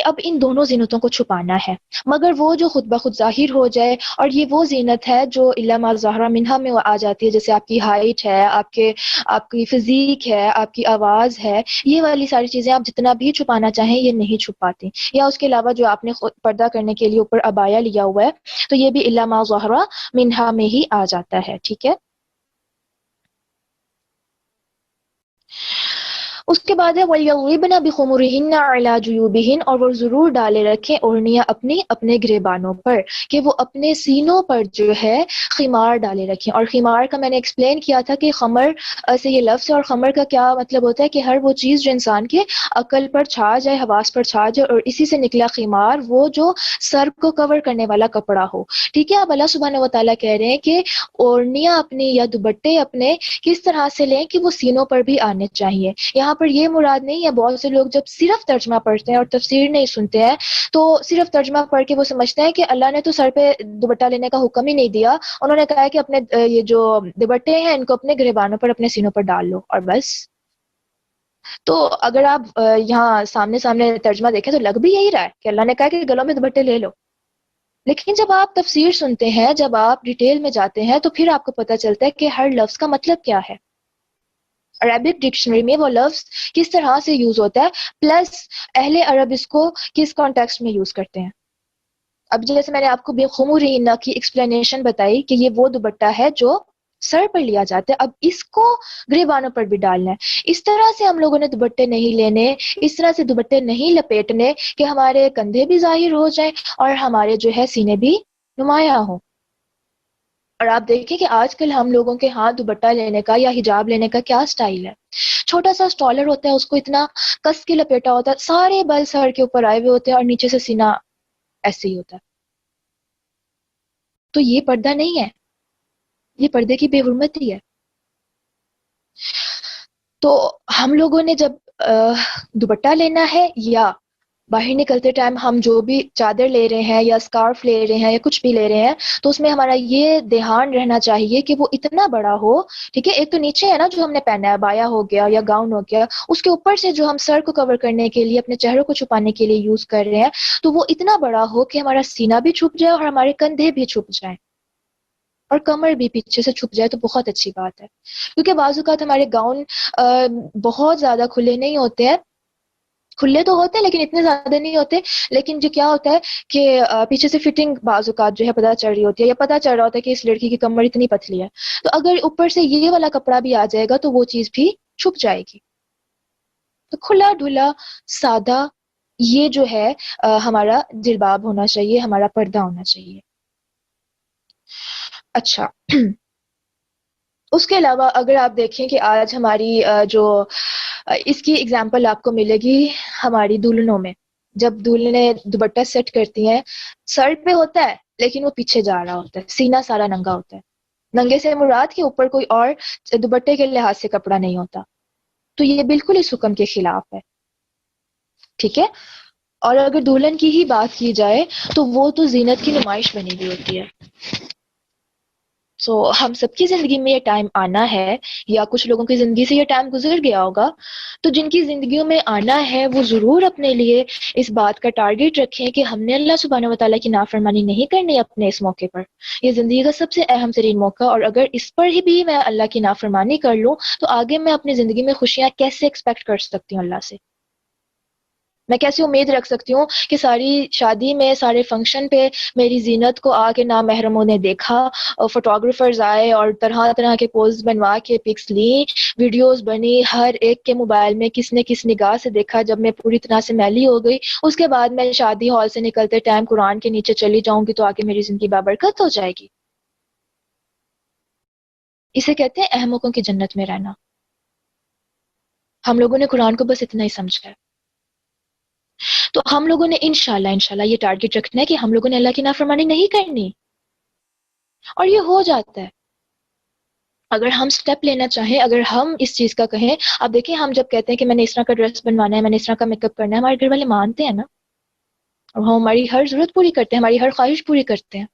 اب ان دونوں زینتوں کو چھپانا ہے، مگر وہ جو خود بخود ظاہر ہو جائے، اور یہ وہ زینت ہے جو الا ما ظہر منہا میں آ جاتی ہے، جیسے آپ کی ہائٹ ہے، آپ کی فزیک ہے، آپ کی آواز ہے، یہ والی ساری چیزیں آپ جتنا بھی چھپانا چاہیں یہ نہیں چھپ پاتی۔ یا اس کے علاوہ جو آپ نے خود پردہ کرنے کے لیے اوپر عبایا لیا ہوا ہے تو یہ بھی الا ما ظہر منہا میں ہی آ جاتا ہے۔ ٹھیک ہے، اس کے بعد ہے وَلْيَضْرِبْنَ بِخُمُرِهِنَّ عَلَى جُيُوبِهِنَّ، اور وہ ضرور ڈالے رکھیں اوڑھنیاں اپنے گریبانوں پر، کہ وہ اپنے سینوں پر جو ہے خمار ڈالے رکھیں۔ اور خمار کا میں نے ایکسپلین کیا تھا کہ خمر سے یہ لفظ ہے، اور خمر کا کیا مطلب ہوتا ہے کہ ہر وہ چیز جو انسان کے عقل پر چھا جائے، حواس پر چھا جائے، اور اسی سے نکلا خمار وہ جو سر کو کور کرنے والا کپڑا ہو۔ ٹھیک ہے، اب اللہ سبحانہ وتعالیٰ کہہ رہے ہیں کہ اوڑھنیاں اپنی یا دوپٹے اپنے کس طرح سے لیں کہ وہ سینوں پر بھی آنے چاہیے۔ یہاں پر یہ مراد نہیں ہے، بہت سے لوگ جب صرف ترجمہ پڑھتے ہیں اور تفسیر نہیں سنتے ہیں تو صرف ترجمہ پڑھ کے وہ سمجھتے ہیں کہ اللہ نے تو سر پہ دوپٹہ لینے کا حکم ہی نہیں دیا، انہوں نے کہا ہے کہ اپنے یہ جو دوپٹے ہیں ان کو اپنے گریبانوں پر، اپنے سینوں پر ڈال لو اور بس۔ تو اگر آپ یہاں سامنے ترجمہ دیکھیں تو لگ بھی یہی رہا ہے کہ اللہ نے کہا کہ گلوں میں دوپٹے لے لو، لیکن جب آپ تفسیر سنتے ہیں، جب آپ ڈیٹیل میں جاتے ہیں تو پھر آپ کو پتہ چلتا ہے کہ ہر لفظ کا مطلب کیا ہے، عربک ڈکشنری میں وہ لفظ کس طرح سے یوز ہوتا ہے، پلس اہل عرب اس کو کس کانٹیکسٹ میں یوز کرتے ہیں۔ اب جیسے میں نے آپ کو بخمورہن کی ایکسپلینیشن بتائی کہ یہ وہ دوپٹہ ہے جو سر پر لیا جاتا ہے، اب اس کو گریبانوں پر بھی ڈالنا ہے۔ اس طرح سے ہم لوگوں نے دوپٹے نہیں لینے، اس طرح سے دوپٹے نہیں لپیٹنے کہ ہمارے کندھے بھی ظاہر ہو جائیں اور ہمارے جو ہے سینے بھی نمایاں ہوں۔ اور آپ دیکھیں کہ آج کل ہم لوگوں کے ہاتھ دوپٹہ لینے کا یا حجاب لینے کا کیا سٹائل ہے، چھوٹا سا اسٹالر ہوتا ہے، اس کو اتنا کس کے لپیٹا ہوتا ہے، سارے بل سر کے اوپر آئے ہوئے ہوتے ہیں اور نیچے سے سینہ ایسے ہی ہوتا ہے۔ تو یہ پردہ نہیں ہے، یہ پردے کی بے حرمتی ہے۔ تو ہم لوگوں نے جب دوپٹہ لینا ہے یا باہر نکلتے ٹائم ہم جو بھی چادر لے رہے ہیں یا اسکارف لے رہے ہیں یا کچھ بھی لے رہے ہیں تو اس میں ہمارا یہ دھیان رہنا چاہیے کہ وہ اتنا بڑا ہو. ٹھیک ہے, ایک تو نیچے ہے نا جو ہم نے پہنا ہے, بایا ہو گیا یا گاؤن ہو گیا, اس کے اوپر سے جو ہم سر کو کور کرنے کے لیے اپنے چہروں کو چھپانے کے لیے یوز کر رہے ہیں تو وہ اتنا بڑا ہو کہ ہمارا سینہ بھی چھپ جائے اور ہمارے کندھے بھی چھپ جائیں اور کمر بھی پیچھے سے چھپ جائے تو بہت اچھی بات ہے. کیونکہ بعض اوقات ہمارے گاؤن بہت زیادہ کھلے نہیں ہوتے ہیں, کھلے تو ہوتے ہیں لیکن اتنے زیادہ نہیں ہوتے. لیکن جو کیا ہوتا ہے کہ پیچھے سے فٹنگ بعض اوقات جو ہے پتہ چل رہی ہوتی ہے یا پتہ چل رہا ہوتا ہے کہ اس لڑکی کی کمر اتنی پتلی ہے, تو اگر اوپر سے یہ والا کپڑا بھی آ جائے گا تو وہ چیز بھی چھپ جائے گی. تو کھلا ڈھلا سادہ یہ جو ہے ہمارا جلباب ہونا چاہیے, ہمارا پردہ ہونا چاہیے. اچھا, اس کے علاوہ اگر آپ دیکھیں کہ آج ہماری جو اس کی اگزامپل آپ کو ملے گی ہماری دلہنوں میں, جب دلہنیں دوپٹہ سیٹ کرتی ہیں سر پہ ہوتا ہے لیکن وہ پیچھے جا رہا ہوتا ہے, سینہ سارا ننگا ہوتا ہے. ننگے سے مراد کے اوپر کوئی اور دوپٹے کے لحاظ سے کپڑا نہیں ہوتا, تو یہ بالکل اس حکم کے خلاف ہے. ٹھیک ہے, اور اگر دلہن کی ہی بات کی جائے تو وہ تو زینت کی نمائش بنی ہوئی ہوتی ہے. سو ہم سب کی زندگی میں یہ ٹائم آنا ہے, یا کچھ لوگوں کی زندگی سے یہ ٹائم گزر گیا ہوگا, تو جن کی زندگیوں میں آنا ہے وہ ضرور اپنے لیے اس بات کا ٹارگٹ رکھیں کہ ہم نے اللہ سبحانہ و تعالیٰ کی نافرمانی نہیں کرنی اپنے اس موقع پر. یہ زندگی کا سب سے اہم ترین موقع, اور اگر اس پر ہی بھی میں اللہ کی نافرمانی کر لوں تو آگے میں اپنی زندگی میں خوشیاں کیسے ایکسپیکٹ کر سکتی ہوں اللہ سے؟ میں کیسے امید رکھ سکتی ہوں کہ ساری شادی میں سارے فنکشن پہ میری زینت کو آ کے نامحرموں نے دیکھا, فوٹوگرافرز آئے اور طرح طرح کے پوز بنوا کے پکس لی, ویڈیوز بنی, ہر ایک کے موبائل میں کس نے کس نگاہ سے دیکھا, جب میں پوری طرح سے میلی ہو گئی اس کے بعد میں شادی ہال سے نکلتے ٹائم قرآن کے نیچے چلی جاؤں گی تو آگے میری زندگی بابرکت ہو جائے گی. اسے کہتے ہیں احمقوں کی جنت میں رہنا. ہم لوگوں نے قرآن کو بس اتنا ہی سمجھا ہے. تو ہم لوگوں نے انشاءاللہ یہ ٹارگٹ رکھنا ہے کہ ہم لوگوں نے اللہ کی نافرمانی نہیں کرنی, اور یہ ہو جاتا ہے اگر ہم سٹیپ لینا چاہیں, اگر ہم اس چیز کا کہیں. اب دیکھیں ہم جب کہتے ہیں کہ میں نے اس طرح کا ڈریس بنوانا ہے, میں نے اس طرح کا میک اپ کرنا ہے, ہمارے گھر والے مانتے ہیں نا, اور ہم ہماری ہر ضرورت پوری کرتے ہیں, ہماری ہر خواہش پوری کرتے ہیں.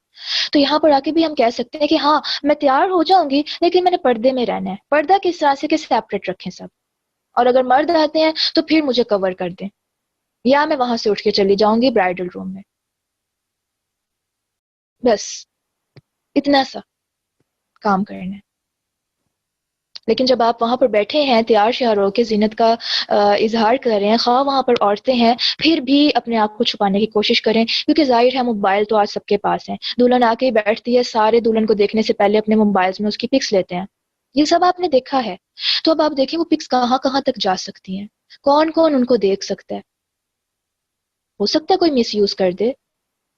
تو یہاں پر آ کے بھی ہم کہہ سکتے ہیں کہ ہاں میں تیار ہو جاؤں گی لیکن میں نے پردے میں رہنا ہے. پردہ کس طرح سے کہ سیپریٹ رکھیں سب, اور اگر مرد آتے ہیں تو پھر مجھے کور کر دیں, یا میں وہاں سے اٹھ کے چلی جاؤں گی برائڈل روم میں. بس اتنا سا کام کرنا ہے. لیکن جب آپ وہاں پر بیٹھے ہیں تیار شیار ہو کے زینت کا اظہار کر رہے ہیں, خواہ وہاں پر عورتیں ہیں, پھر بھی اپنے آپ کو چھپانے کی کوشش کریں, کیونکہ ظاہر ہے موبائل تو آج سب کے پاس ہیں. دلہن آ کے بیٹھتی ہے, سارے دلہن کو دیکھنے سے پہلے اپنے موبائل میں اس کی پکس لیتے ہیں. یہ سب آپ نے دیکھا ہے. تو اب آپ دیکھیں وہ پکس کہاں کہاں تک جا سکتی ہیں, کون کون ان کو دیکھ سکتا ہے. ہو سکتا ہے کوئی مس یوز کر دے,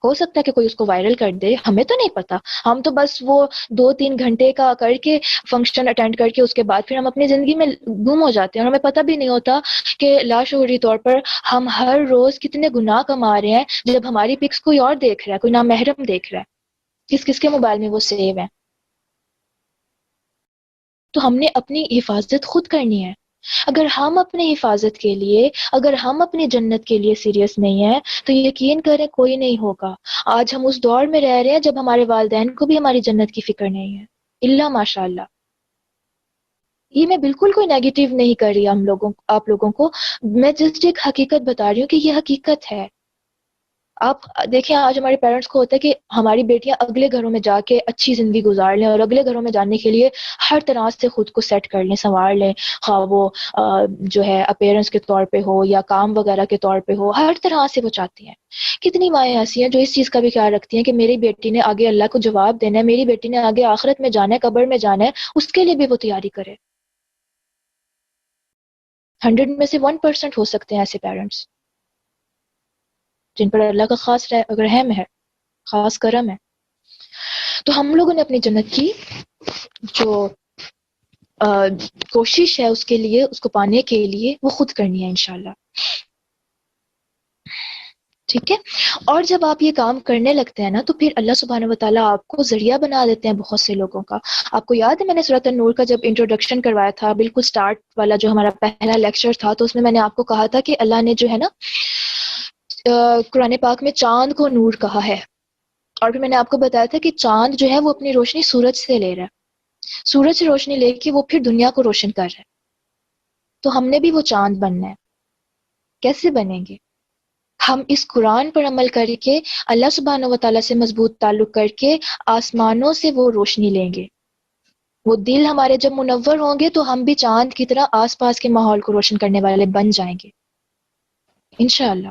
ہو سکتا ہے کہ کوئی اس کو وائرل کر دے, ہمیں تو نہیں پتا. ہم تو بس وہ 2-3 گھنٹے کا کر کے فنکشن اٹینڈ کر کے اس کے بعد پھر ہم اپنی زندگی میں گم ہو جاتے ہیں, اور ہمیں پتہ بھی نہیں ہوتا کہ لاشعوری طور پر ہم ہر روز کتنے گناہ کما رہے ہیں جب ہماری پکس کوئی اور دیکھ رہا ہے, کوئی نامحرم دیکھ رہا ہے, کس کس کے موبائل میں وہ سیو ہے. تو ہم نے اپنی حفاظت خود کرنی ہے. اگر ہم اپنی حفاظت کے لیے, اگر ہم اپنی جنت کے لیے سیریس نہیں ہیں تو یقین کریں کوئی نہیں ہوگا. آج ہم اس دور میں رہ رہے ہیں جب ہمارے والدین کو بھی ہماری جنت کی فکر نہیں ہے, الا ماشاء اللہ. یہ میں بالکل کوئی نیگیٹو نہیں کر رہی آپ لوگوں کو, میں جسٹ ایک حقیقت بتا رہی ہوں کہ یہ حقیقت ہے. آپ دیکھیں آج ہمارے پیرنٹس کو ہوتا ہے کہ ہماری بیٹیاں اگلے گھروں میں جا کے اچھی زندگی گزار لیں, اور اگلے گھروں میں جانے کے لیے ہر طرح سے خود کو سیٹ کر لیں, سنوار لیں, خواہ وہ جو ہے اپیرنس کے طور پہ ہو یا کام وغیرہ کے طور پہ ہو, ہر طرح سے وہ چاہتی ہیں. کتنی مائیں ایسی ہیں جو اس چیز کا بھی خیال رکھتی ہیں کہ میری بیٹی نے آگے اللہ کو جواب دینا ہے, میری بیٹی نے آگے آخرت میں جانا ہے, قبر میں جانا ہے, اس کے لیے بھی وہ تیاری کرے. 100 میں سے 1% ہو سکتے ہیں ایسے پیرنٹس جن پر اللہ کا خاص رحم ہے, خاص کرم ہے. تو ہم لوگوں نے اپنی جنت کی جو کوشش ہے اس کے لیے, اس کو پانے کے لیے وہ خود کرنی ہے انشاءاللہ. ٹھیک ہے. اور جب آپ یہ کام کرنے لگتے ہیں نا تو پھر اللہ سبحانہ و تعالیٰ آپ کو ذریعہ بنا دیتے ہیں بہت سے لوگوں کا. آپ کو یاد ہے میں نے سورۃ النور کا جب انٹروڈکشن کروایا تھا، بالکل سٹارٹ والا جو ہمارا پہلا لیکچر تھا، تو اس میں نے آپ کو کہا تھا کہ اللہ نے جو ہے نا قرآن پاک میں چاند کو نور کہا ہے. اور پھر میں نے آپ کو بتایا تھا کہ چاند جو ہے وہ اپنی روشنی سورج سے لے رہا ہے، سورج سے روشنی لے کے وہ پھر دنیا کو روشن کر رہا ہے. تو ہم نے بھی وہ چاند بننا ہے. کیسے بنیں گے؟ ہم اس قرآن پر عمل کر کے، اللہ سبحانہ و تعالیٰ سے مضبوط تعلق کر کے آسمانوں سے وہ روشنی لیں گے. وہ دل ہمارے جب منور ہوں گے تو ہم بھی چاند کی طرح آس پاس کے ماحول کو روشن کرنے والے بن جائیں گے انشاءاللہ.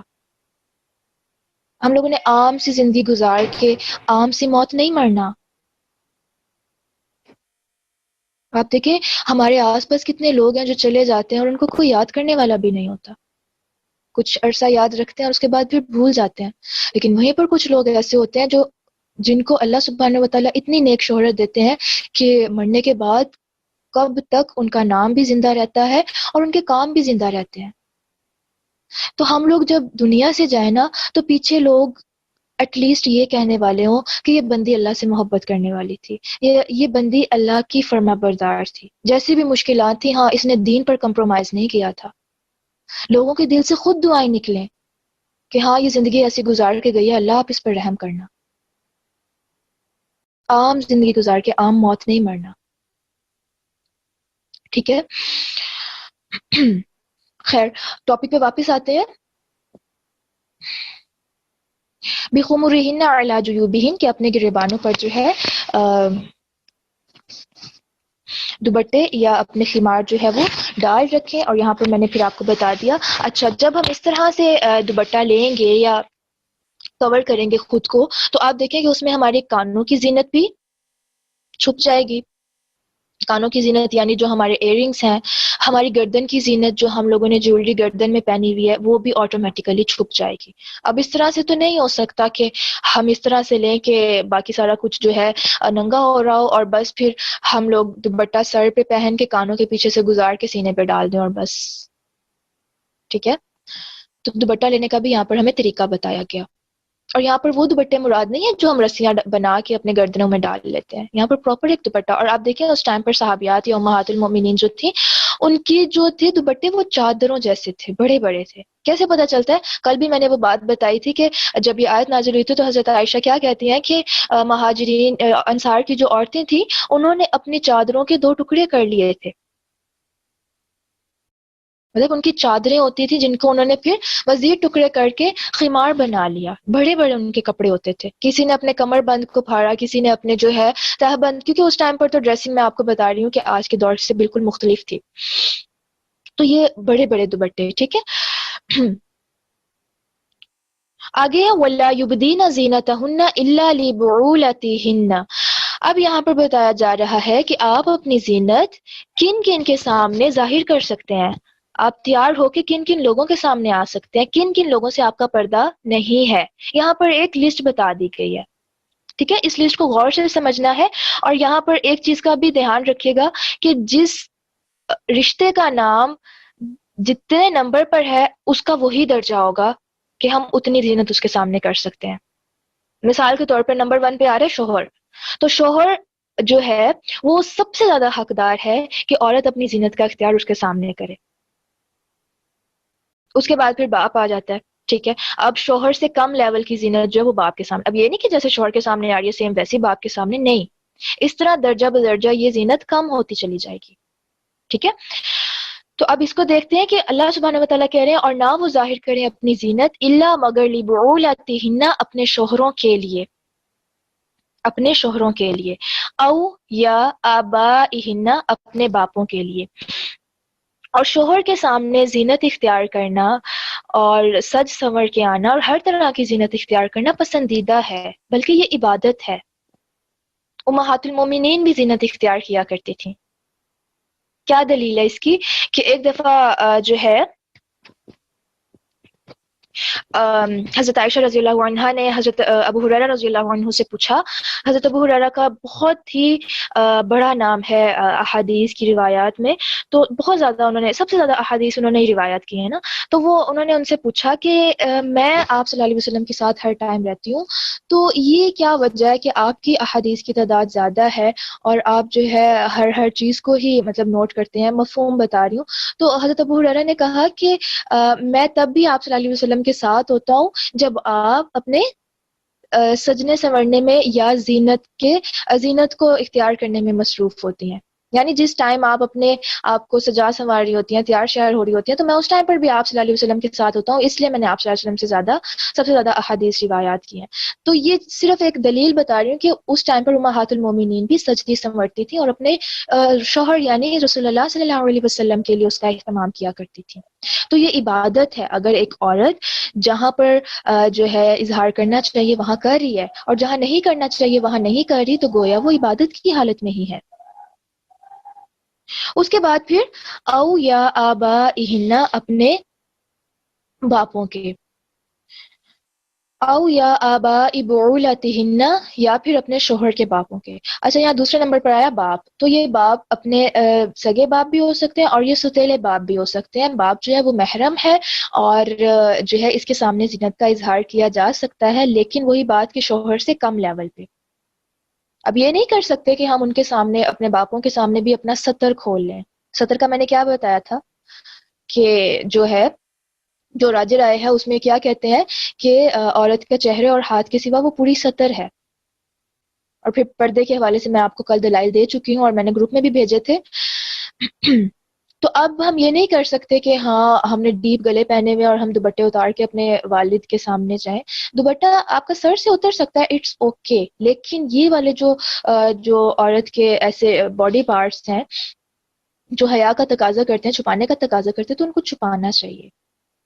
ہم لوگوں نے عام سی زندگی گزار کے عام سی موت نہیں مرنا. آپ دیکھیں ہمارے آس پاس کتنے لوگ ہیں جو چلے جاتے ہیں اور ان کو کوئی یاد کرنے والا بھی نہیں ہوتا. کچھ عرصہ یاد رکھتے ہیں اور اس کے بعد پھر بھول جاتے ہیں. لیکن وہیں پر کچھ لوگ ایسے ہوتے ہیں جن کو اللہ سبحانہ و تعالیٰ اتنی نیک شہرت دیتے ہیں کہ مرنے کے بعد کب تک ان کا نام بھی زندہ رہتا ہے اور ان کے کام بھی زندہ رہتے ہیں. تو ہم لوگ جب دنیا سے جائیں نا تو پیچھے لوگ ایٹ لیسٹ یہ کہنے والے ہوں کہ یہ بندی اللہ سے محبت کرنے والی تھی، یہ بندی اللہ کی فرما بردار تھی. جیسی بھی مشکلات تھیں، ہاں اس نے دین پر کمپرومائز نہیں کیا تھا. لوگوں کے دل سے خود دعائیں نکلیں کہ ہاں یہ زندگی ایسی گزار کے گئی ہے، اللہ آپ اس پر رحم کرنا. عام زندگی گزار کے عام موت نہیں مرنا. ٹھیک ہے. خیر ٹاپک پہ واپس آتے ہیں. بِخُمُرِهِنَّ عَلَى جُيُوبِهِنَّ کہ اپنے گریبانوں پر جو ہے دوپٹے یا اپنے خمار جو ہے وہ ڈال رکھیں. اور یہاں پر میں نے پھر آپ کو بتا دیا. اچھا جب ہم اس طرح سے دوپٹہ لیں گے یا کور کریں گے خود کو تو آپ دیکھیں کہ اس میں ہماری کانوں کی زینت بھی چھپ جائے گی. کانوں کی زینت یعنی جو ہمارے ایئر رنگس ہیں، ہماری گردن کی زینت جو ہم لوگوں نے جیولری گردن میں پہنی ہوئی ہے وہ بھی آٹومیٹیکلی چھپ جائے گی. اب اس طرح سے تو نہیں ہو سکتا کہ ہم اس طرح سے لیں کہ باقی سارا کچھ جو ہے ننگا ہو رہا ہو اور بس پھر ہم لوگ دوپٹہ سر پہ پہن کے کانوں کے پیچھے سے گزار کے سینے پہ ڈال دیں اور بس. ٹھیک ہے. تو دوپٹہ لینے کا بھی یہاں پر ہمیں طریقہ بتایا گیا. اور یہاں پر وہ دوپٹے مراد نہیں ہے جو ہم رسیاں بنا کے اپنے گردنوں میں ڈال لیتے ہیں. یہاں پر پراپر ایک دوپٹہ. اور آپ دیکھیں اس ٹائم پر صحابیات یا امہات المومنین جو تھی ان کی جو تھے دوپٹے وہ چادروں جیسے تھے، بڑے بڑے تھے. کیسے پتہ چلتا ہے؟ کل بھی میں نے وہ بات بتائی تھی کہ جب یہ آیت نازل ہوئی تھی تو حضرت عائشہ کیا کہتی ہیں کہ مہاجرین انصار کی جو عورتیں تھیں انہوں نے اپنی چادروں کے 2 ٹکڑے کر لیے تھے. مطلب ان کی چادریں ہوتی تھی جن کو انہوں نے پھر مزید ٹکڑے کر کے خمار بنا لیا. بڑے بڑے ان کے کپڑے ہوتے تھے. کسی نے اپنے کمر بند کو پھاڑا، کسی نے اپنے جو ہے تہ بند، کیونکہ اس ٹائم پر تو ڈریسنگ میں آپ کو بتا رہی ہوں کہ آج کے دور سے بالکل مختلف تھی. تو یہ بڑے بڑے دوپٹے. ٹھیک ہے. آگے ہے وَلَا يُبْدِينَ زِينَتَهُنَّ إِلَّا لِبُعُولَتِهِنَّ. اب یہاں پر بتایا جا رہا ہے کہ آپ اپنی زینت کن کن کے سامنے ظاہر کر سکتے ہیں. آپ تیار ہو کے کن کن لوگوں کے سامنے آ سکتے ہیں، کن کن لوگوں سے آپ کا پردہ نہیں ہے. یہاں پر ایک لسٹ بتا دی گئی ہے. ٹھیک ہے. اس لسٹ کو غور سے سمجھنا ہے. اور یہاں پر ایک چیز کا بھی دھیان رکھیے گا کہ جس رشتے کا نام جتنے نمبر پر ہے اس کا وہی درجہ ہوگا کہ ہم اتنی زینت اس کے سامنے کر سکتے ہیں. مثال کے طور پر نمبر 1 پہ آ رہے شوہر. تو شوہر جو ہے وہ سب سے زیادہ حقدار ہے کہ عورت اپنی زینت کا اختیار اس کے سامنے کرے. اس کے بعد پھر باپ آ جاتا ہے. ٹھیک ہے. اب شوہر سے کم لیول کی زینت جو ہے وہ باپ کے سامنے. اب یہ نہیں کہ جیسے شوہر کے سامنے آ رہی ہے سیم ویسے باپ کے سامنے، نہیں. اس طرح درجہ بدرجہ یہ زینت کم ہوتی چلی جائے گی. ٹھیک ہے. تو اب اس کو دیکھتے ہیں کہ اللہ سبحانہ وتعالیٰ کہہ رہے ہیں اور نہ وہ ظاہر کریں اپنی زینت الا مگر لبعولتہن اپنے شوہروں کے لیے، اپنے شوہروں کے لیے، او یا آبائہن اپنے باپوں کے لیے. اور شوہر کے سامنے زینت اختیار کرنا اور سج سنور کے آنا اور ہر طرح کی زینت اختیار کرنا پسندیدہ ہے، بلکہ یہ عبادت ہے. امہات المومنین بھی زینت اختیار کیا کرتی تھیں. کیا دلیل ہے اس کی؟ کہ ایک دفعہ جو ہے حضرت عائشہ رضی اللہ عنہا نے حضرت ابو ہریرہ رضی اللہ عنہ سے پوچھا. حضرت ابو ہریرہ کا بہت ہی بڑا نام ہے احادیث کی روایات میں، تو بہت زیادہ انہوں نے، سب سے زیادہ احادیث انہوں نے ہی روایت کی ہیں نا. تو وہ انہوں نے ان سے پوچھا کہ میں آپ صلی اللہ علیہ وسلم کے ساتھ ہر ٹائم رہتی ہوں، تو یہ کیا وجہ ہے کہ آپ کی احادیث کی تعداد زیادہ ہے اور آپ جو ہے ہر چیز کو ہی مطلب نوٹ کرتے ہیں، مفہوم بتا رہی ہوں. تو حضرت ابو ہریرہ نے کہا کہ میں تب بھی آپ صلی اللہ علیہ وسلم کے ساتھ ہوتا ہوں جب آپ اپنے سجنے سنورنے میں یا زینت کو اختیار کرنے میں مصروف ہوتی ہیں. یعنی جس ٹائم آپ اپنے آپ کو سجا سنوار رہی ہوتی ہیں، تیار شیار ہو رہی ہوتی ہیں، تو میں اس ٹائم پر بھی آپ صلی اللہ علیہ وسلم کے ساتھ ہوتا ہوں، اس لیے میں نے آپ صلی اللہ علیہ وسلم سے سب سے زیادہ احادیث روایات کی ہیں. تو یہ صرف ایک دلیل بتا رہی ہوں کہ اس ٹائم پر امہات المومنین بھی سجدی سنورتی تھیں اور اپنے شوہر یعنی رسول اللہ صلی اللہ علیہ وسلم کے لیے اس کا اہتمام کیا کرتی تھیں. تو یہ عبادت ہے. اگر ایک عورت جہاں پر جو ہے اظہار کرنا چاہیے وہاں کر رہی ہے اور جہاں نہیں کرنا چاہیے وہاں نہیں کر رہی، تو گویا وہ عبادت کی حالت میں ہی ہے. اس کے بعد پھر او یا آبائہن، اپنے باپوں کے، او یا آباء بعولتہن، یا پھر اپنے شوہر کے باپوں کے. اچھا، یہاں دوسرے نمبر پر آیا باپ. تو یہ باپ اپنے سگے باپ بھی ہو سکتے ہیں اور یہ ستیلے باپ بھی ہو سکتے ہیں. باپ جو ہے وہ محرم ہے اور جو ہے اس کے سامنے زینت کا اظہار کیا جا سکتا ہے، لیکن وہی بات کہ شوہر سے کم لیول پہ. اب یہ نہیں کر سکتے کہ ہم ان کے سامنے، اپنے باپوں کے سامنے بھی اپنا ستر کھول لیں. ستر کا میں نے کیا بتایا تھا کہ جو راج رائے ہے اس میں کیا کہتے ہیں کہ عورت کا چہرے اور ہاتھ کے سوا وہ پوری ستر ہے. اور پھر پردے کے حوالے سے میں آپ کو کل دلائل دے چکی ہوں اور میں نے گروپ میں بھی بھیجے تھے. تو اب ہم یہ نہیں کر سکتے کہ ہاں ہم نے ڈیپ گلے پہنے ہوئے اور ہم دوپٹے اتار کے اپنے والد کے سامنے جائیں. دوپٹہ آپ کا سر سے اتر سکتا ہے، اٹس اوکے، لیکن یہ والے جو عورت کے ایسے باڈی پارٹس ہیں جو حیا کا تقاضا کرتے ہیں، چھپانے کا تقاضا کرتے ہیں، تو ان کو چھپانا چاہیے.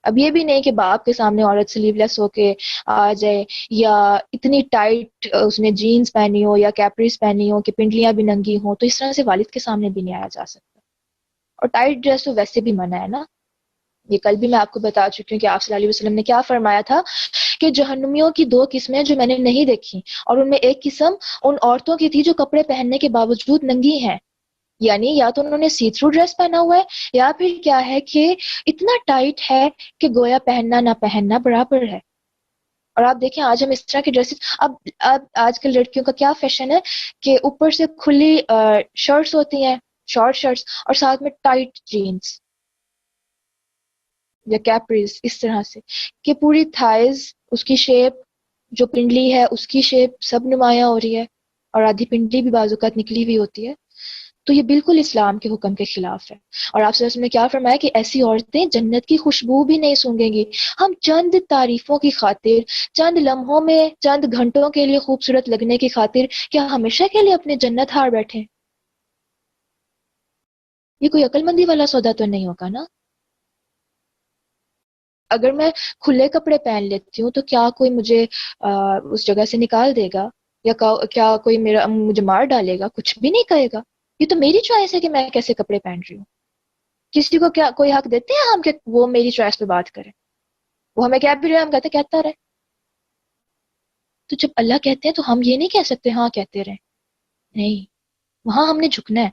اب یہ بھی نہیں کہ باپ کے سامنے عورت سلیو لیس ہو کے آ جائے یا اتنی ٹائٹ اس نے جینز پہنی ہو یا کیپریز پہنی ہو کہ پنڈلیاں بھی ننگی ہوں، تو اس طرح سے والد کے سامنے بھی نہیں آیا جا سکتا. اور ٹائٹ ڈریس تو ویسے بھی منع ہے نا. یہ کل بھی میں آپ کو بتا چکی ہوں کہ آپ صلی اللہ علیہ وسلم نے کیا فرمایا تھا کہ جہنمیوں کی 2 قسمیں جو میں نے نہیں دیکھی، اور ان میں ایک قسم ان عورتوں کی تھی جو کپڑے پہننے کے باوجود ننگی ہیں. یعنی یا تو انہوں نے سی تھرو ڈریس پہنا ہوا ہے یا پھر کیا ہے کہ اتنا ٹائٹ ہے کہ گویا پہننا نہ پہننا برابر ہے. اور آپ دیکھیں آج ہم اس طرح کی ڈریسز، اب آج کل لڑکیوں کا کیا فیشن ہے کہ اوپر سے کھلی شرٹس ہوتی ہیں، شارٹ شرٹس، اور ساتھ میں ٹائٹ جینز یا کیپریز، اس طرح سے کہ پوری تھائز، اس کی شیپ، جو پنڈلی ہے اس کی شیپ سب نمایاں ہو رہی ہے اور آدھی پنڈلی بھی بعض اوقات نکلی ہوئی ہوتی ہے. تو یہ بالکل اسلام کے حکم کے خلاف ہے. اور آپ صلی اللہ علیہ وسلم نے کیا فرمایا کہ ایسی عورتیں جنت کی خوشبو بھی نہیں سونگیں گی. ہم چند تعریفوں کی خاطر، چند لمحوں میں، چند گھنٹوں کے لیے خوبصورت لگنے کی خاطر کیا ہمیشہ کے لیے اپنے جنت ہار بیٹھیں؟ یہ کوئی عقل مندی والا سودا تو نہیں ہوگا نا. اگر میں کھلے کپڑے پہن لیتی ہوں تو کیا کوئی مجھے اس جگہ سے نکال دے گا یا کیا کوئی مجھے مار ڈالے گا؟ کچھ بھی نہیں کہے گا. یہ تو میری چوائس ہے کہ میں کیسے کپڑے پہن رہی ہوں. کسی کو کیا کوئی حق دیتے ہیں ہم کہ وہ میری چوائس پہ بات کرے؟ وہ ہمیں کہہ بھی رہے، ہم کہتے کہتا رہے. تو جب اللہ کہتے ہیں تو ہم یہ نہیں کہہ سکتے ہاں کہتے رہے، نہیں، وہاں ہم نے جھکنا ہے.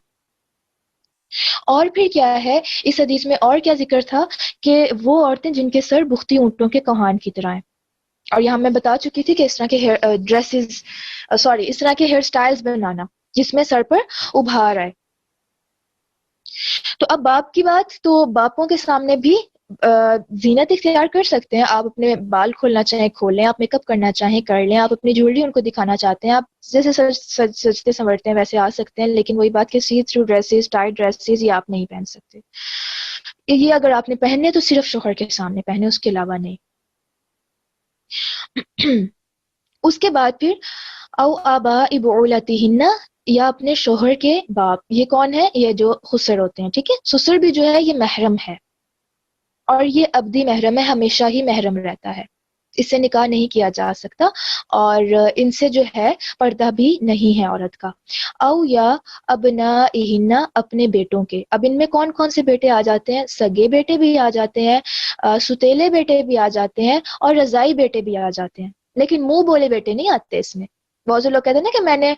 اور پھر کیا ہے اس حدیث میں اور کیا ذکر تھا کہ وہ عورتیں جن کے سر بختی اونٹوں کے کوہان کی طرح ہیں. اور یہاں میں بتا چکی تھی کہ اس طرح کے اس طرح کے ہیئر سٹائلز بنانا جس میں سر پر ابھار آئے. تو اب باپ کی بات، تو باپوں کے سامنے بھی زینت اختیار کر سکتے ہیں. آپ اپنے بال کھولنا چاہیں کھول لیں، آپ میک اپ کرنا چاہیں کر لیں، آپ اپنی جویلری ان کو دکھانا چاہتے ہیں، آپ جیسے سجتے سنورتے ہیں ویسے آ سکتے ہیں. لیکن وہی بات کہ see through dresses, tight dresses یہ آپ نہیں پہن سکتے. یہ اگر آپ نے پہنے تو صرف شوہر کے سامنے پہنے، اس کے علاوہ نہیں. اس کے بعد پھر او آباء بعولتہن، یا اپنے شوہر کے باپ. یہ کون ہے؟ یہ جو خسر ہوتے ہیں. ٹھیک ہے، سسر بھی جو ہے یہ محرم ہے اور یہ ابدی محرم ہے، ہمیشہ ہی محرم رہتا ہے. اس سے نکاح نہیں کیا جا سکتا اور ان سے جو ہے پردہ بھی نہیں ہے عورت کا. او یا ابنائہن اپنے بیٹوں کے. اب ان میں کون کون سے بیٹے آ جاتے ہیں؟ سگے بیٹے بھی آ جاتے ہیں، ستیلے بیٹے بھی آ جاتے ہیں اور رضائی بیٹے بھی آ جاتے ہیں، لیکن منہ بولے بیٹے نہیں آتے اس میں. بہت سے لوگ کہتے ہیں نا کہ میں نے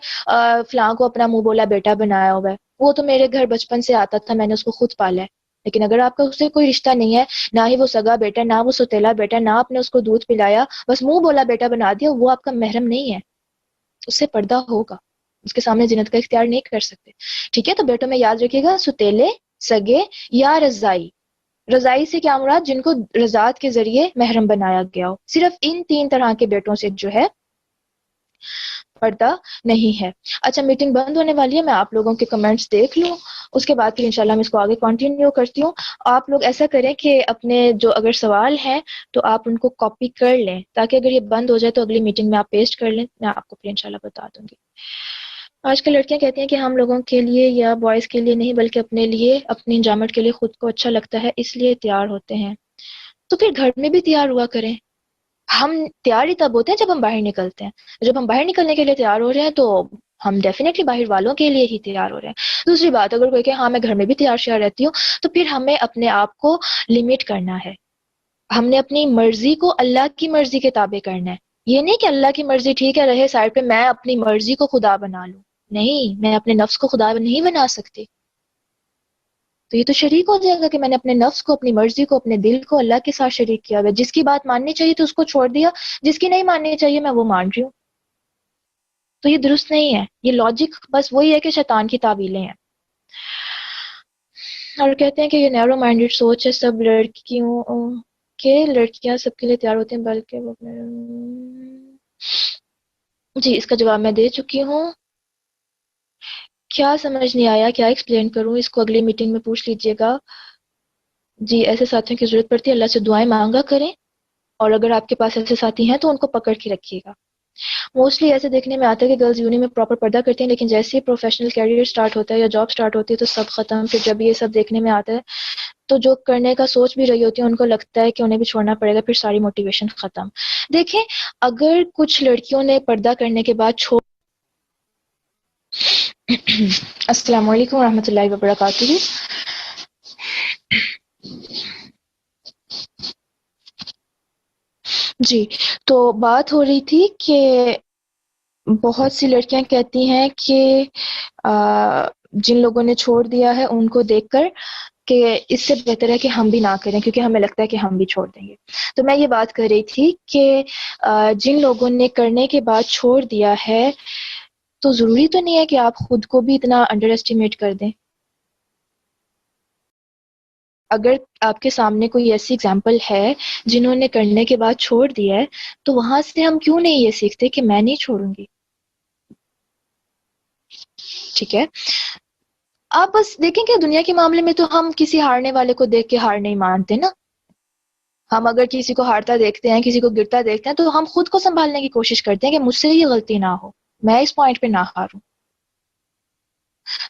فلاں کو اپنا منہ بولا بیٹا بنایا ہوا ہے، وہ تو میرے گھر بچپن سے آتا تھا، میں نے اس کو خود پالا ہے. لیکن اگر آپ کا اس سے کوئی رشتہ نہیں ہے، نہ ہی وہ سگا بیٹا، نہ وہ ستیلا بیٹا، نہ آپ نے اس کو دودھ پلایا، بس منہ بولا بیٹا بنا دیا، وہ آپ کا محرم نہیں ہے، اس سے پردہ ہوگا، اس کے سامنے زینت کا اختیار نہیں کر سکتے. ٹھیک ہے، تو بیٹوں میں یاد رکھیے گا ستیلے، سگے یا رضائی. رضائی سے کیا مراد؟ جن کو رضاعت کے ذریعے محرم بنایا گیا ہو. صرف ان 3 طرح کے بیٹوں سے جو ہے پردہ نہیں ہے. اچھا، میٹنگ بند ہونے والی ہے، میں آپ لوگوں کے کمنٹس دیکھ لوں، اس کے بعد پھر انشاءاللہ میں اس کو آگے کنٹینیو کرتی ہوں. آپ لوگ ایسا کریں کہ اپنے جو اگر سوال ہیں تو آپ ان کو کاپی کر لیں، تاکہ اگر یہ بند ہو جائے تو اگلی میٹنگ میں آپ پیسٹ کر لیں، میں آپ کو پھر انشاءاللہ بتا دوں گی. آج کل لڑکیاں کہتی ہیں کہ ہم لوگوں کے لیے یا بوائز کے لیے نہیں بلکہ اپنے لیے، اپنی انجامٹ کے لیے خود کو اچھا لگتا ہے اس لیے تیار ہوتے ہیں. تو پھر گھر میں بھی تیار ہوا کریں. ہم تیار ہی تب ہوتے ہیں جب ہم باہر نکلتے ہیں. جب ہم باہر نکلنے کے لیے تیار ہو رہے ہیں تو ہم ڈیفینیٹلی باہر والوں کے لیے ہی تیار ہو رہے ہیں. دوسری بات، اگر کوئی کہ ہاں میں گھر میں بھی تیار شیار رہتی ہوں، تو پھر ہمیں اپنے آپ کو لمٹ کرنا ہے. ہم نے اپنی مرضی کو اللہ کی مرضی کے تابع کرنا ہے. یہ نہیں کہ اللہ کی مرضی ٹھیک ہے رہے سائڈ پہ، میں اپنی مرضی کو خدا بنا لوں. نہیں، میں اپنے نفس کو خدا نہیں بنا سکتی. تو یہ تو شریک ہو جائے گا کہ میں نے اپنے نفس کو، اپنی مرضی کو، اپنے دل کو اللہ کے ساتھ شریک کیا ہوا ہے. جس کی بات ماننی چاہیے تو اس کو چھوڑ دیا، جس کی نہیں ماننی چاہیے میں وہ مان رہی ہوں. تو یہ درست نہیں ہے. یہ لاجک بس وہی ہے کہ شیطان کی تعویلیں ہیں. اور کہتے ہیں کہ یہ نیرو مائنڈڈ سوچ ہے، سب لڑکیوں کے لڑکیاں سب کے لیے تیار ہوتے ہیں بلکہ وہ جی اس کا جواب میں دے چکی ہوں. کیا سمجھ نہیں آیا، کیا ایکسپلین کروں؟ اس کو اگلی میٹنگ میں پوچھ لیجئے گا. جی ایسے ساتھیوں کی ضرورت پڑتی ہے، اللہ سے دعائیں مانگا کریں، اور اگر آپ کے پاس ایسے ساتھی ہیں تو ان کو پکڑ کے رکھیے گا. موسٹلی ایسے دیکھنے میں آتا ہے کہ گرلز یونی میں پراپر پردہ کرتی ہیں، لیکن جیسے ہی پروفیشنل کیریئر سٹارٹ ہوتا ہے یا جاب سٹارٹ ہوتی ہے تو سب ختم. پھر جب یہ سب دیکھنے میں آتا ہے تو جو کرنے کا سوچ بھی رہی ہوتی ہے ان کو لگتا ہے کہ انہیں بھی چھوڑنا پڑے گا، پھر ساری موٹیویشن ختم. دیکھیں، اگر کچھ لڑکیوں نے پردہ کرنے کے بعد چھوڑ السلام علیکم ورحمۃ اللہ وبرکاتہ. جی تو بات ہو رہی تھی کہ بہت سی لڑکیاں کہتی ہیں کہ جن لوگوں نے چھوڑ دیا ہے ان کو دیکھ کر کہ اس سے بہتر ہے کہ ہم بھی نہ کریں، کیونکہ ہمیں لگتا ہے کہ ہم بھی چھوڑ دیں گے. تو میں یہ بات کر رہی تھی کہ جن لوگوں نے کرنے کے بعد چھوڑ دیا ہے تو ضروری تو نہیں ہے کہ آپ خود کو بھی اتنا انڈر ایسٹیمیٹ کر دیں. اگر آپ کے سامنے کوئی ایسی اگزامپل ہے جنہوں نے کرنے کے بعد چھوڑ دیا ہے تو وہاں سے ہم کیوں نہیں یہ سیکھتے کہ میں نہیں چھوڑوں گی. ٹھیک ہے، آپ بس دیکھیں کہ دنیا کے معاملے میں تو ہم کسی ہارنے والے کو دیکھ کے ہار نہیں مانتے نا. ہم اگر کسی کو ہارتا دیکھتے ہیں، کسی کو گرتا دیکھتے ہیں، تو ہم خود کو سنبھالنے کی کوشش کرتے ہیں کہ مجھ سے یہ غلطی نہ ہو، میں اس پوائنٹ پہ نہ ہاروں.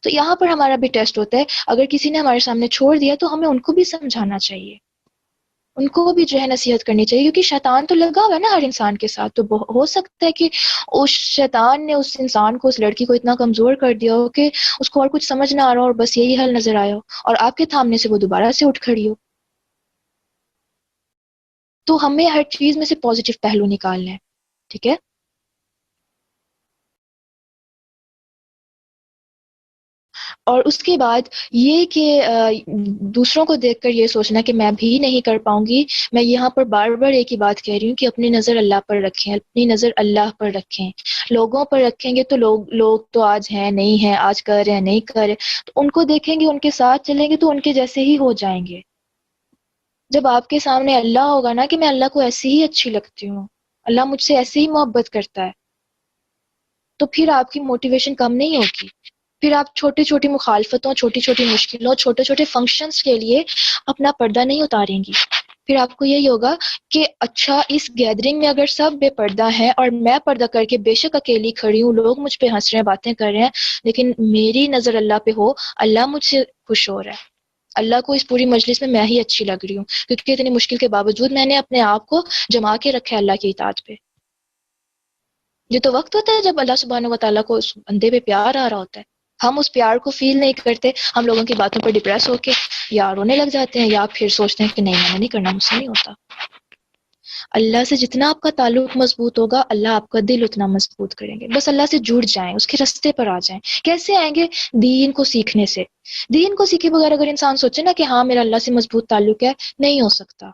تو یہاں پر ہمارا بھی ٹیسٹ ہوتا ہے. اگر کسی نے ہمارے سامنے چھوڑ دیا تو ہمیں ان کو بھی سمجھانا چاہیے، ان کو بھی جو ہے نصیحت کرنی چاہیے، کیونکہ شیطان تو لگا ہوا ہے نا ہر انسان کے ساتھ. تو ہو سکتا ہے کہ اس شیطان نے اس انسان کو، اس لڑکی کو اتنا کمزور کر دیا ہو کہ اس کو اور کچھ سمجھ نہ آ رہا ہو اور بس یہی حل نظر آیا ہو، اور آپ کے تھامنے سے وہ دوبارہ سے اٹھ کھڑی ہو. تو ہمیں ہر چیز میں سے پازیٹیو پہلو نکالنا ہے. ٹھیک ہے، اور اس کے بعد یہ کہ دوسروں کو دیکھ کر یہ سوچنا کہ میں بھی نہیں کر پاؤں گی. میں یہاں پر بار بار ایک ہی بات کہہ رہی ہوں کہ اپنی نظر اللہ پر رکھیں، اپنی نظر اللہ پر رکھیں. لوگوں پر رکھیں گے تو لوگ تو آج ہیں نہیں ہیں، آج کر رہے ہیں نہیں کر رہے، تو ان کو دیکھیں گے، ان کے ساتھ چلیں گے تو ان کے جیسے ہی ہو جائیں گے. جب آپ کے سامنے اللہ ہوگا نا کہ میں اللہ کو ایسے ہی اچھی لگتی ہوں، اللہ مجھ سے ایسے ہی محبت کرتا ہے، تو پھر آپ کی موٹیویشن کم نہیں ہوگی. پھر آپ چھوٹی چھوٹی مخالفتوں، چھوٹی چھوٹی مشکلوں، چھوٹے چھوٹے فنکشنز کے لیے اپنا پردہ نہیں اتاریں گی. پھر آپ کو یہی ہوگا کہ اچھا اس گیدرنگ میں اگر سب بے پردہ ہیں اور میں پردہ کر کے بے شک اکیلی کھڑی ہوں، لوگ مجھ پہ ہنس رہے ہیں، باتیں کر رہے ہیں، لیکن میری نظر اللہ پہ ہو، اللہ مجھ سے خوش ہو رہا ہے. اللہ کو اس پوری مجلس میں ہی اچھی لگ رہی ہوں، کیونکہ اتنی مشکل کے باوجود میں نے اپنے آپ کو جما کے رکھا ہے اللہ کی اطاعت پہ۔ یہ تو وقت ہوتا ہے جب اللہ سبحانہ و تعالیٰ کو اس بندے پہ پیار آ رہا ہوتا ہے، ہم اس پیار کو فیل نہیں کرتے، ہم لوگوں کی باتوں پر ڈپریس ہو کے یا رونے لگ جاتے ہیں، یا پھر سوچتے ہیں کہ نہیں میں نے نہیں کرنا، مجھ سے نہیں ہوتا۔ اللہ سے جتنا آپ کا تعلق مضبوط ہوگا، اللہ آپ کا دل اتنا مضبوط کریں گے۔ بس اللہ سے جڑ جائیں، اس کے راستے پر آ جائیں۔ کیسے آئیں گے؟ دین کو سیکھنے سے۔ دین کو سیکھے بغیر اگر انسان سوچے نا کہ ہاں میرا اللہ سے مضبوط تعلق ہے، نہیں ہو سکتا۔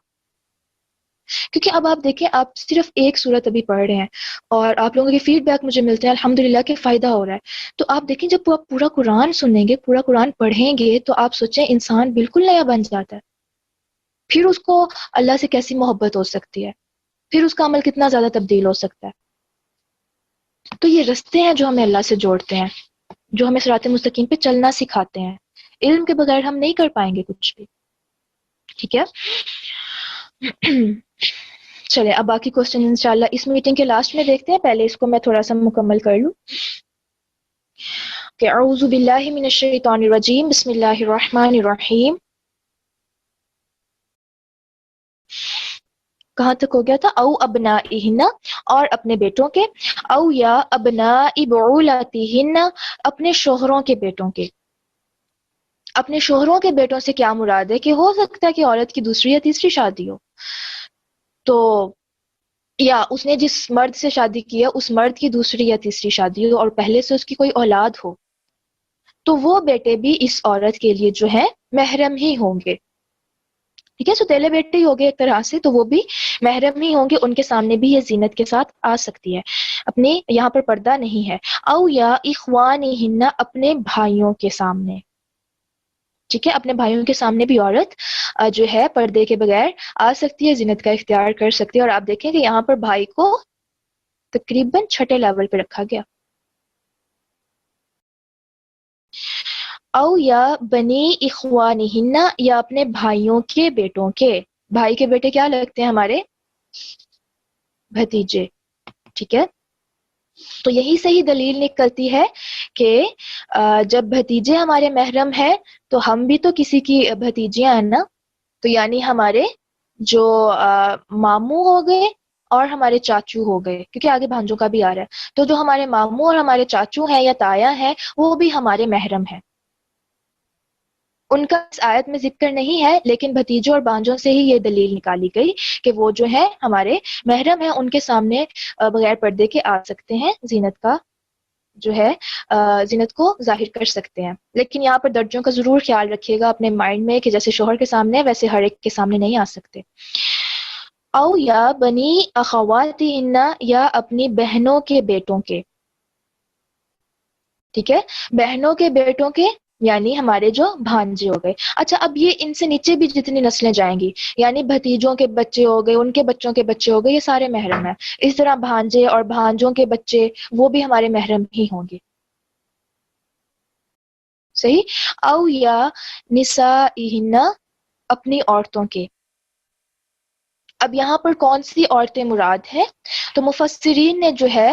کیونکہ اب آپ دیکھیں، آپ صرف ایک صورت ابھی پڑھ رہے ہیں اور آپ لوگوں کے فیڈ بیک مجھے ملتے ہیں الحمدللہ کہ فائدہ ہو رہا ہے۔ تو آپ دیکھیں جب آپ پورا قرآن سنیں گے، پورا قرآن پڑھیں گے، تو آپ سوچیں انسان بالکل نیا بن جاتا ہے۔ پھر اس کو اللہ سے کیسی محبت ہو سکتی ہے، پھر اس کا عمل کتنا زیادہ تبدیل ہو سکتا ہے۔ تو یہ رستے ہیں جو ہمیں اللہ سے جوڑتے ہیں، جو ہمیں صراط مستقیم پہ چلنا سکھاتے ہیں۔ علم کے بغیر ہم نہیں کر پائیں گے کچھ بھی، ٹھیک ہے؟ چلے اب باقی کوسچن انشاءاللہ اس میٹنگ کے لاسٹ میں دیکھتے ہیں، پہلے اس کو میں تھوڑا سا مکمل کر لوں کہ اعوذ باللہ من الشیطان الرجیم، بسم اللہ الرحمن الرحیم۔ کہاں تک ہو گیا تھا؟ او ابنائہن، اور اپنے بیٹوں کے، او یا ابناء بعولتہن، اپنے شوہروں کے بیٹوں کے۔ اپنے شوہروں کے بیٹوں سے کیا مراد ہے؟ کہ ہو سکتا ہے کہ عورت کی دوسری یا تیسری شادی ہو، تو یا اس نے جس مرد سے شادی کی ہے اس مرد کی دوسری یا تیسری شادی ہو اور پہلے سے اس کی کوئی اولاد ہو، تو وہ بیٹے بھی اس عورت کے لیے جو ہے محرم ہی ہوں گے، ٹھیک ہے؟ سوتیلے بیٹے ہی ہو گئے ایک طرح سے، تو وہ بھی محرم ہی ہوں گے، ان کے سامنے بھی یہ زینت کے ساتھ آ سکتی ہے، اپنے یہاں پر پردہ نہیں ہے۔ او یا اخوانہن، اپنے بھائیوں کے سامنے، ٹھیک ہے؟ اپنے بھائیوں کے سامنے بھی عورت جو ہے پردے کے بغیر آ سکتی ہے، زینت کا اختیار کر سکتی ہے۔ اور آپ دیکھیں کہ یہاں پر بھائی کو تقریباً چھٹے لیول پہ رکھا گیا۔ او یا بنی اخوانہن، یا اپنے بھائیوں کے بیٹوں کے۔ بھائی کے بیٹے کیا لگتے ہیں؟ ہمارے بھتیجے، ٹھیک ہے؟ تو یہی صحیح دلیل نکلتی ہے کہ جب بھتیجے ہمارے محرم ہیں تو ہم بھی تو کسی کی بھتیجیاں ہیں نا، تو یعنی ہمارے جو ماموں ہو گئے اور ہمارے چاچو ہو گئے، کیونکہ آگے بھانجوں کا بھی آ رہا ہے، تو جو ہمارے ماموں اور ہمارے چاچو ہیں یا تایا ہیں وہ بھی ہمارے محرم ہیں۔ ان کا اس آیت میں ذکر نہیں ہے، لیکن بھتیجوں اور بھانجوں سے ہی یہ دلیل نکالی گئی کہ وہ جو ہے ہمارے محرم ہیں، ان کے سامنے بغیر پردے کے آ سکتے ہیں، زینت کا جو ہے زینت کو ظاہر کر سکتے ہیں۔ لیکن یہاں پر درجوں کا ضرور خیال رکھیے گا اپنے مائنڈ میں کہ جیسے شوہر کے سامنے ویسے ہر ایک کے سامنے نہیں آ سکتے۔ او یا بنی اخواتہن، یا اپنی بہنوں کے بیٹوں کے، ٹھیک ہے؟ بہنوں کے بیٹوں کے یعنی ہمارے جو بھانجے ہو گئے۔ اچھا اب یہ ان سے نیچے بھی جتنی نسلیں جائیں گی، یعنی بھتیجوں کے بچے ہو گئے، ان کے بچوں کے بچے ہو گئے، یہ سارے محرم ہیں۔ اس طرح بھانجے اور بھانجوں کے بچے وہ بھی ہمارے محرم ہی ہوں گے، صحیح؟ او یا نسائہن، اپنی عورتوں کے۔ اب یہاں پر کون سی عورتیں مراد ہیں؟ تو مفسرین نے جو ہے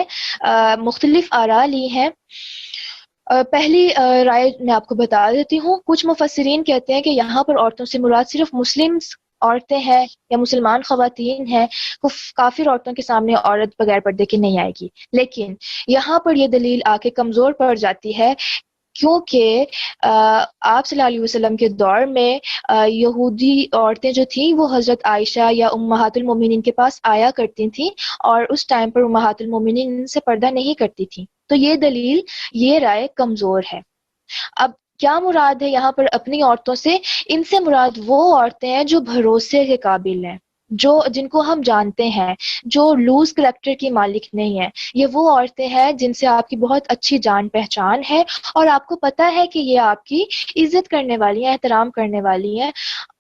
مختلف آراء لی ہیں۔ پہلی رائے میں آپ کو بتا دیتی ہوں۔ کچھ مفسرین کہتے ہیں کہ یہاں پر عورتوں سے مراد صرف مسلم عورتیں ہیں یا مسلمان خواتین ہیں، کافر عورتوں کے سامنے عورت بغیر پردے کے نہیں آئے گی۔ لیکن یہاں پر یہ دلیل آ کے کمزور پڑ جاتی ہے، کیونکہ آپ صلی اللہ علیہ وسلم کے دور میں یہودی عورتیں جو تھیں وہ حضرت عائشہ یا امہات المومنین کے پاس آیا کرتی تھیں، اور اس ٹائم پر امہات المومنین ان سے پردہ نہیں کرتی تھیں۔ تو یہ دلیل، یہ رائے کمزور ہے۔ اب کیا مراد ہے یہاں پر اپنی عورتوں سے؟ ان سے مراد وہ عورتیں ہیں جو بھروسے کے قابل ہیں، جن کو ہم جانتے ہیں، جو لوز کریکٹر کی مالک نہیں ہیں۔ یہ وہ عورتیں ہیں جن سے آپ کی بہت اچھی جان پہچان ہے، اور آپ کو پتہ ہے کہ یہ آپ کی عزت کرنے والی ہیں، احترام کرنے والی ہیں۔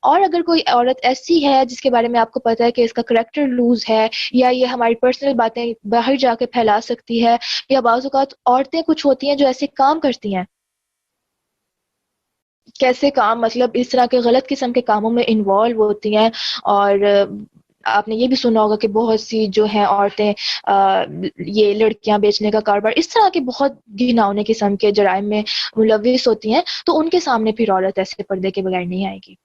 اور اگر کوئی عورت ایسی ہے جس کے بارے میں آپ کو پتہ ہے کہ اس کا کریکٹر لوز ہے، یا یہ ہماری پرسنل باتیں باہر جا کے پھیلا سکتی ہے، یا بعض اوقات عورتیں کچھ ہوتی ہیں جو ایسے کام کرتی ہیں، کیسے کام، مطلب اس طرح کے غلط قسم کے کاموں میں انوالو ہوتی ہیں، اور آپ نے یہ بھی سنا ہوگا کہ بہت سی جو ہیں عورتیں یہ لڑکیاں بیچنے کا کاروبار، اس طرح کے بہت گھناؤنے قسم کے جرائم میں ملوث ہوتی ہیں، تو ان کے سامنے پھر عورت ایسے پردے کے بغیر نہیں آئے گی.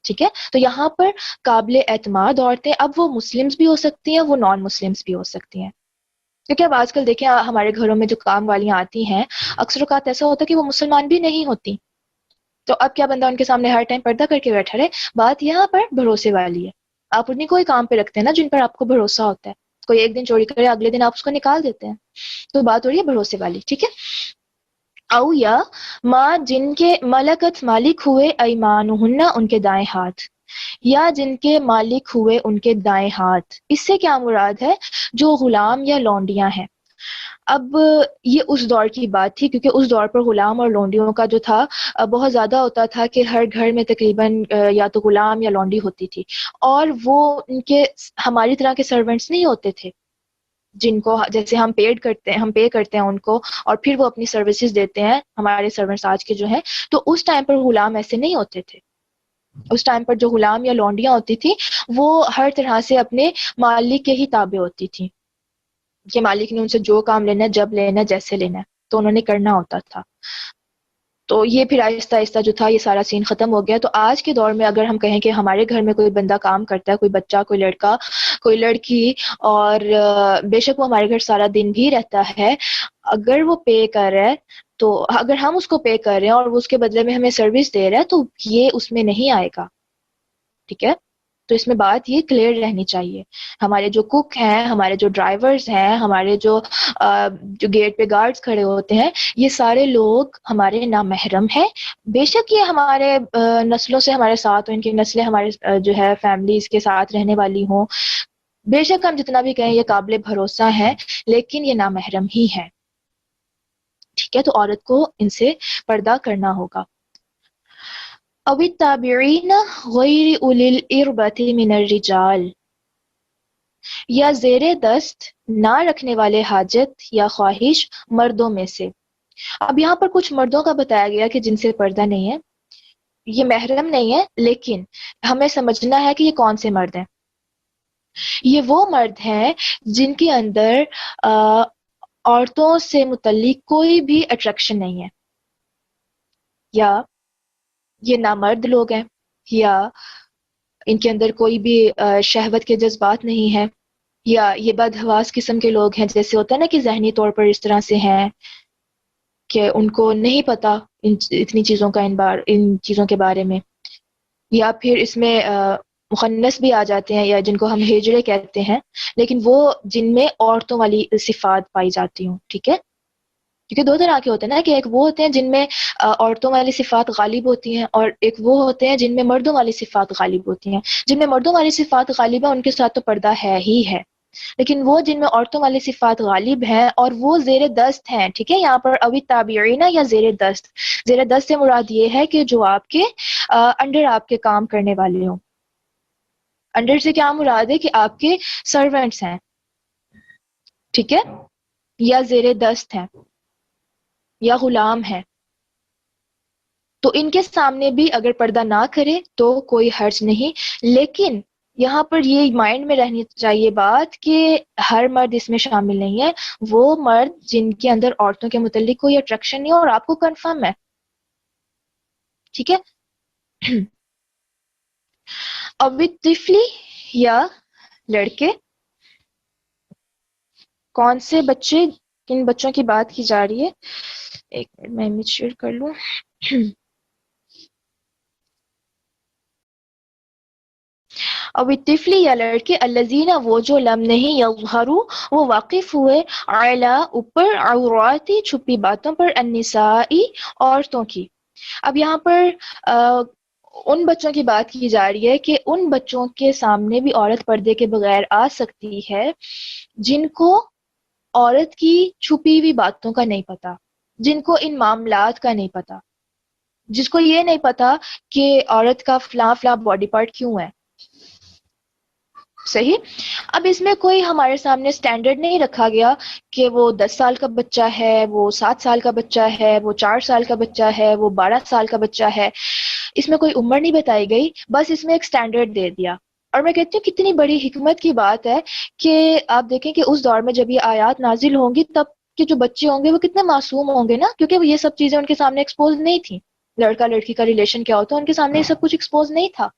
ٹھیک ہے، تو یہاں پر قابل اعتماد عورتیں اب وہ مسلمز بھی ہو سکتی ہیں، وہ نان مسلمز بھی ہو سکتی ہیں. کیونکہ اب آج کل دیکھیں ہمارے گھروں میں جو کام والیاں آتی ہیں اکثر اوقات ایسا ہوتا ہے کہ وہ مسلمان بھی نہیں ہوتی، تو اب کیا بندہ ان کے سامنے ہر ٹائم پردہ کر کے بیٹھا رہے؟ بات یہاں پر بھروسے والی ہے. آپ انہیں کوئی کام پہ رکھتے ہیں نا جن پر آپ کو بھروسہ ہوتا ہے. کوئی ایک دن چوری کرے، اگلے دن آپ اس کو نکال دیتے ہیں، تو بات ہو رہی ہے بھروسے والی. ٹھیک ہے، او یا ماں جن کے ملکت مالک ہوئے ایمانہن ان کے دائیں ہاتھ، یا جن کے مالک ہوئے ان کے دائیں ہاتھ. اس سے کیا مراد ہے؟ جو غلام یا لونڈیاں ہیں. اب یہ اس دور کی بات تھی، کیونکہ اس دور پر غلام اور لونڈیوں کا جو تھا بہت زیادہ ہوتا تھا کہ ہر گھر میں تقریباً یا تو غلام یا لونڈی ہوتی تھی، اور وہ ان کے ہماری طرح کے سرونٹس نہیں ہوتے تھے جن کو جیسے ہم پے کرتے ہیں ان کو اور پھر وہ اپنی سروسز دیتے ہیں ہمارے سرونٹس آج کے جو ہیں. تو اس ٹائم پر غلام ایسے نہیں ہوتے تھے. اس ٹائم پر جو غلام یا لونڈیاں ہوتی تھی وہ ہر طرح سے اپنے مالک کے ہی تابع ہوتی تھی، کہ مالک نے ان سے جو کام لینا ہے، جب لینا ہے، جیسے لینا ہے، تو انہوں نے کرنا ہوتا تھا. تو یہ پھر آہستہ آہستہ جو تھا یہ سارا سین ختم ہو گیا. تو آج کے دور میں اگر ہم کہیں کہ ہمارے گھر میں کوئی بندہ کام کرتا ہے، کوئی بچہ، کوئی لڑکا، کوئی لڑکی، اور بے شک وہ ہمارے گھر سارا دن بھی رہتا ہے، اگر وہ پے کر رہا ہے، تو اگر ہم اس کو پے کر رہے ہیں اور وہ اس کے بدلے میں ہمیں سروس دے رہا ہے، تو یہ اس میں نہیں آئے گا. ٹھیک ہے، تو اس میں بات یہ کلیئر رہنی چاہیے. ہمارے جو کک ہیں، ہمارے جو ڈرائیورز ہیں، ہمارے جو گیٹ پہ گارڈز کھڑے ہوتے ہیں، یہ سارے لوگ ہمارے نامحرم ہیں. بے شک یہ ہمارے نسلوں سے ہمارے ساتھ ہوں، ان کی نسلیں ہمارے جو ہے فیملیز کے ساتھ رہنے والی ہوں، بے شک ہم جتنا بھی کہیں یہ قابل بھروسہ ہیں، لیکن یہ نامحرم ہی ہے. ٹھیک ہے، تو عورت کو ان سے پردہ کرنا ہوگا. او التابعین غیر اولی الاربۃ من الرجال، یا زیر دست نہ رکھنے والے حاجت یا خواہش مردوں میں سے. اب یہاں پر کچھ مردوں کا بتایا گیا کہ جن سے پردہ نہیں ہے، یہ محرم نہیں ہے، لیکن ہمیں سمجھنا ہے کہ یہ کون سے مرد ہیں. یہ وہ مرد ہیں جن کے اندر عورتوں سے متعلق کوئی بھی اٹریکشن نہیں ہے، یا یہ نامرد لوگ ہیں، یا ان کے اندر کوئی بھی شہوت کے جذبات نہیں ہیں، یا یہ بدحواس قسم کے لوگ ہیں، جیسے ہوتا ہے نا کہ ذہنی طور پر اس طرح سے ہیں کہ ان کو نہیں پتا اتنی چیزوں کا ان چیزوں کے بارے میں. یا پھر اس میں مخنث بھی آ جاتے ہیں، یا جن کو ہم ہجڑے کہتے ہیں، لیکن وہ جن میں عورتوں والی صفات پائی جاتی ہوں. ٹھیک ہے، کیونکہ دو طرح کے ہوتے ہیں نا، کہ ایک وہ ہوتے ہیں جن میں عورتوں والی صفات غالب ہوتی ہیں، اور ایک وہ ہوتے ہیں جن میں مردوں والی صفات غالب ہوتی ہیں. جن میں مردوں والی صفات غالب ہیں ان کے ساتھ تو پردہ ہے ہی ہے، لیکن وہ جن میں عورتوں والی صفات غالب ہیں اور وہ زیر دست ہیں. ٹھیک ہے، یہاں پر اوی تابعین یا زیر دست، زیر دست سے مراد یہ ہے کہ جو آپ کے انڈر آپ کے کام کرنے والے ہوں. انڈر سے کیا مراد ہے؟ کہ آپ کے سرونٹس ہیں. ٹھیک ہے، یا زیر دست ہیں، یا غلام ہیں. تو ان کے سامنے بھی اگر پردہ نہ کرے تو کوئی حرج نہیں. لیکن یہاں پر یہ مائنڈ میں رہنی چاہیے بات کہ ہر مرد اس میں شامل نہیں ہے. وہ مرد جن کے اندر عورتوں کے متعلق کوئی اٹریکشن نہیں ہے اور آپ کو کنفرم ہے. ٹھیک ہے، اب طفلی یا لڑکے، کون سے بچے، کن بچوں کی بات کی جا رہی ہے؟ ایک منٹ میں امیج شیئر کر لوں. اب طفلی یا لڑکے، الذین وہ جو لم نہیں، یظہروا وہ واقف ہوئے، اعلیٰ اوپر، عوراتی چھپی باتوں پر، النسائی عورتوں کی. اب یہاں پر ان بچوں کی بات کی جا رہی ہے کہ ان بچوں کے سامنے بھی عورت پردے کے بغیر آ سکتی ہے جن کو عورت کی چھپی ہوئی باتوں کا نہیں پتا، جن کو ان معاملات کا نہیں پتا، جس کو یہ نہیں پتا کہ عورت کا فلاں فلاں باڈی پارٹ کیوں ہے. صحیح. اب اس میں کوئی ہمارے سامنے سٹینڈرڈ نہیں رکھا گیا کہ وہ 10 سال کا بچہ ہے، وہ 7 سال کا بچہ ہے، وہ 4 سال کا بچہ ہے، وہ 12 سال کا بچہ ہے. اس میں کوئی عمر نہیں بتائی گئی، بس اس میں ایک سٹینڈرڈ دے دیا. اور میں کہتی ہوں کتنی بڑی حکمت کی بات ہے کہ آپ دیکھیں کہ اس دور میں جب یہ آیات نازل ہوں گی تب کے جو بچے ہوں گے وہ کتنے معصوم ہوں گے نا، کیونکہ وہ یہ سب چیزیں ان کے سامنے ایکسپوز نہیں تھیں. لڑکا لڑکی کا ریلیشن کیا ہوتا ہے ان کے سامنے یہ سب کچھ ایکسپوز نہیں تھا.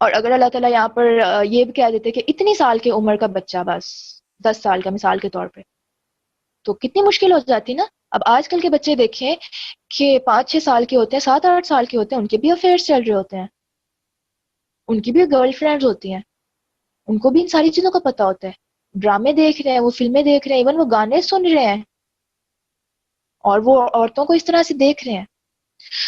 اور اگر اللہ تعالیٰ یہاں پر یہ بھی کہہ دیتے کہ اتنی سال کی عمر کا بچہ، بس 10 سال کا مثال کے طور پہ، تو کتنی مشکل ہو جاتی نا. اب آج کل کے بچے دیکھیں کہ 5-6 سال کے ہوتے ہیں، 7-8 سال کے ہوتے ہیں، ان کے بھی افیئرس چل رہے ہوتے ہیں، ان کی بھی گرل فرینڈز ہوتی ہیں، ان کو بھی ان ساری چیزوں کا پتہ ہوتا ہے. ڈرامے دیکھ رہے ہیں، وہ فلمیں دیکھ رہے ہیں، ایون وہ گانے سن رہے ہیں اور وہ عورتوں کو اس طرح سے دیکھ رہے ہیں.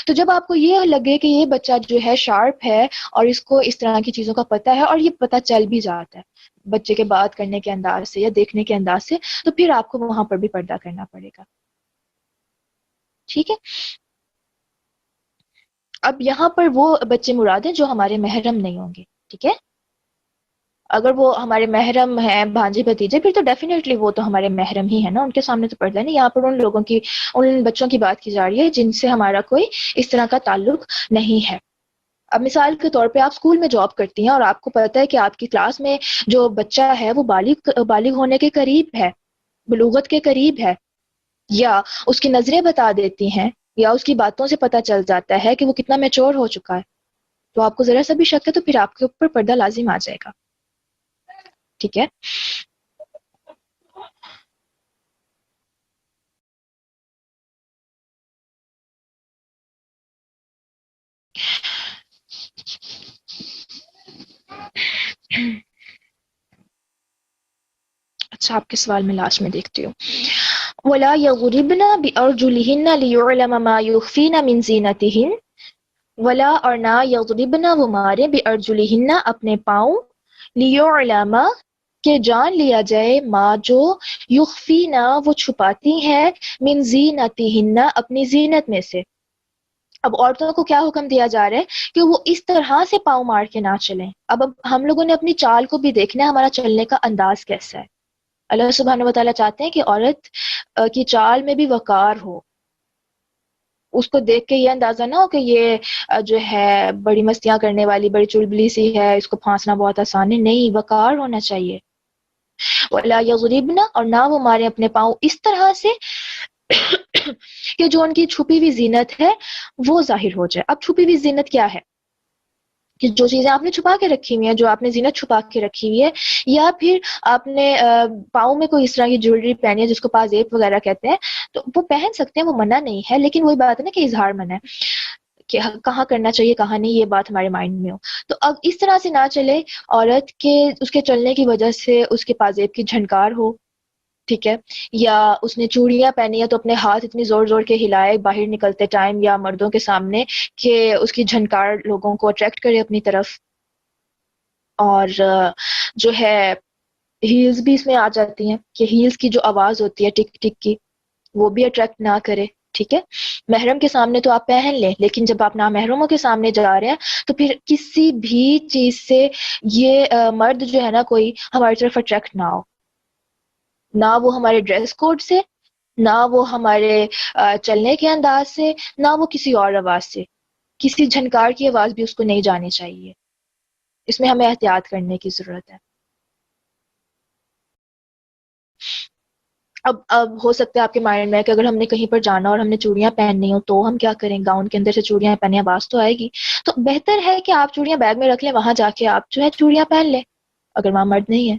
تو جب آپ کو یہ لگے کہ یہ بچہ جو ہے شارپ ہے اور اس کو اس طرح کی چیزوں کا پتہ ہے اور یہ پتہ چل بھی جاتا ہے بچے کے بات کرنے کے انداز سے یا دیکھنے کے انداز سے، تو پھر آپ کو وہاں پر بھی پردہ کرنا پڑے گا. ٹھیک ہے. اب یہاں پر وہ بچے مراد ہیں جو ہمارے محرم نہیں ہوں گے. ٹھیک ہے. اگر وہ ہمارے محرم ہیں، بھانجے بھتیجے، پھر تو ڈیفینیٹلی وہ تو ہمارے محرم ہی ہیں نا، ان کے سامنے تو پردہ نہیں. یہاں پر ان لوگوں کی، ان بچوں کی بات کی جا رہی ہے جن سے ہمارا کوئی اس طرح کا تعلق نہیں ہے. اب مثال کے طور پہ آپ اسکول میں جاب کرتی ہیں اور آپ کو پتہ ہے کہ آپ کی کلاس میں جو بچہ ہے وہ بالغ ہونے کے قریب ہے، بلوغت کے قریب ہے، یا اس کی نظریں بتا دیتی ہیں یا اس کی باتوں سے پتہ چل جاتا ہے کہ وہ کتنا میچور ہو چکا ہے، تو آپ کو ذرا سا بھی شک ہے تو پھر آپ کے اوپر پردہ لازم آ جائے گا. ٹھیک ہے. اچھا، آپ کے سوال میں لاسٹ میں دیکھتی ہوں. وَلَا يَضْرِبْنَ بِأَرْجُلِهِنَّ لِيُعْلَمَ مَا يُخْفِينَ مِنْ زِينَتِهِنَّ وَلَا اور نہ يَضْرِبْنَ وہ مارے بِأَرْجُلِهِنَّ اپنے پاؤں، لِيُعْلَمَ کہ جان لیا جائے، ما جو یخفینا وہ چھپاتی ہیں، من زینتہن اپنی زینت میں سے. اب عورتوں کو کیا حکم دیا جا رہا ہے کہ وہ اس طرح سے پاؤں مار کے نہ چلیں. اب ہم لوگوں نے اپنی چال کو بھی دیکھنا ہے، ہمارا چلنے کا انداز کیسا ہے. اللہ سبحانہ و تعالیٰ چاہتے ہیں کہ عورت کی چال میں بھی وقار ہو، اس کو دیکھ کے یہ اندازہ نہ ہو کہ یہ جو ہے بڑی مستیاں کرنے والی، بڑی چلبلی سی ہے، اس کو پھانسنا بہت آسان ہے. نہیں، وقار ہونا چاہیے. وَلَا يَضْرِبْنَ اور نہ وہ مارے اپنے پاؤں اس طرح سے کہ جو ان کی چھپی ہوئی زینت ہے وہ ظاہر ہو جائے. اب چھپی ہوئی زینت کیا ہے؟ کہ جو چیزیں آپ نے چھپا کے رکھی ہوئی ہیں، جو آپ نے زینت چھپا کے رکھی ہوئی ہے، یا پھر آپ نے پاؤں میں کوئی اس طرح کی جویلری پہنی ہے جس کو پازیب وغیرہ کہتے ہیں، تو وہ پہن سکتے ہیں، وہ منع نہیں ہے. لیکن وہی بات ہے نا کہ اظہار منع ہے، کہ کہاں کرنا چاہیے کہاں نہیں، یہ بات ہمارے مائنڈ میں ہو. تو اب اس طرح سے نہ چلے عورت کے اس کے چلنے کی وجہ سے اس کے پازیب کی جھنکار ہو. ٹھیک ہے. یا اس نے چوڑیاں پہنی ہیں تو اپنے ہاتھ اتنی زور زور کے ہلائے باہر نکلتے ٹائم یا مردوں کے سامنے کہ اس کی جھنکار لوگوں کو اٹریکٹ کرے اپنی طرف. اور جو ہے ہیلز بھی اس میں آ جاتی ہیں کہ ہیلز کی جو آواز ہوتی ہے ٹک ٹک کی، وہ بھی اٹریکٹ نہ کرے. ٹھیک ہے. محرم کے سامنے تو آپ پہن لیں، لیکن جب آپ نامحرموں کے سامنے جا رہے ہیں تو پھر کسی بھی چیز سے یہ مرد جو ہے نا کوئی ہماری طرف اٹریکٹ نہ ہو، نہ وہ ہمارے ڈریس کوڈ سے، نہ وہ ہمارے چلنے کے انداز سے، نہ وہ کسی اور آواز سے. کسی جھنکار کی آواز بھی اس کو نہیں جانی چاہیے. اس میں ہمیں احتیاط کرنے کی ضرورت ہے. اب ہو سکتا ہے آپ کے مائنڈ میں کہ اگر ہم نے کہیں پر جانا اور ہم نے چوڑیاں پہننی ہو تو ہم کیا کریں، گاؤن کے اندر سے چوڑیاں پہننے آواز تو آئے گی. تو بہتر ہے کہ آپ چوڑیاں بیگ میں رکھ لیں، وہاں جا کے آپ جو ہے چوڑیاں پہن لیں اگر وہاں مرد نہیں ہے.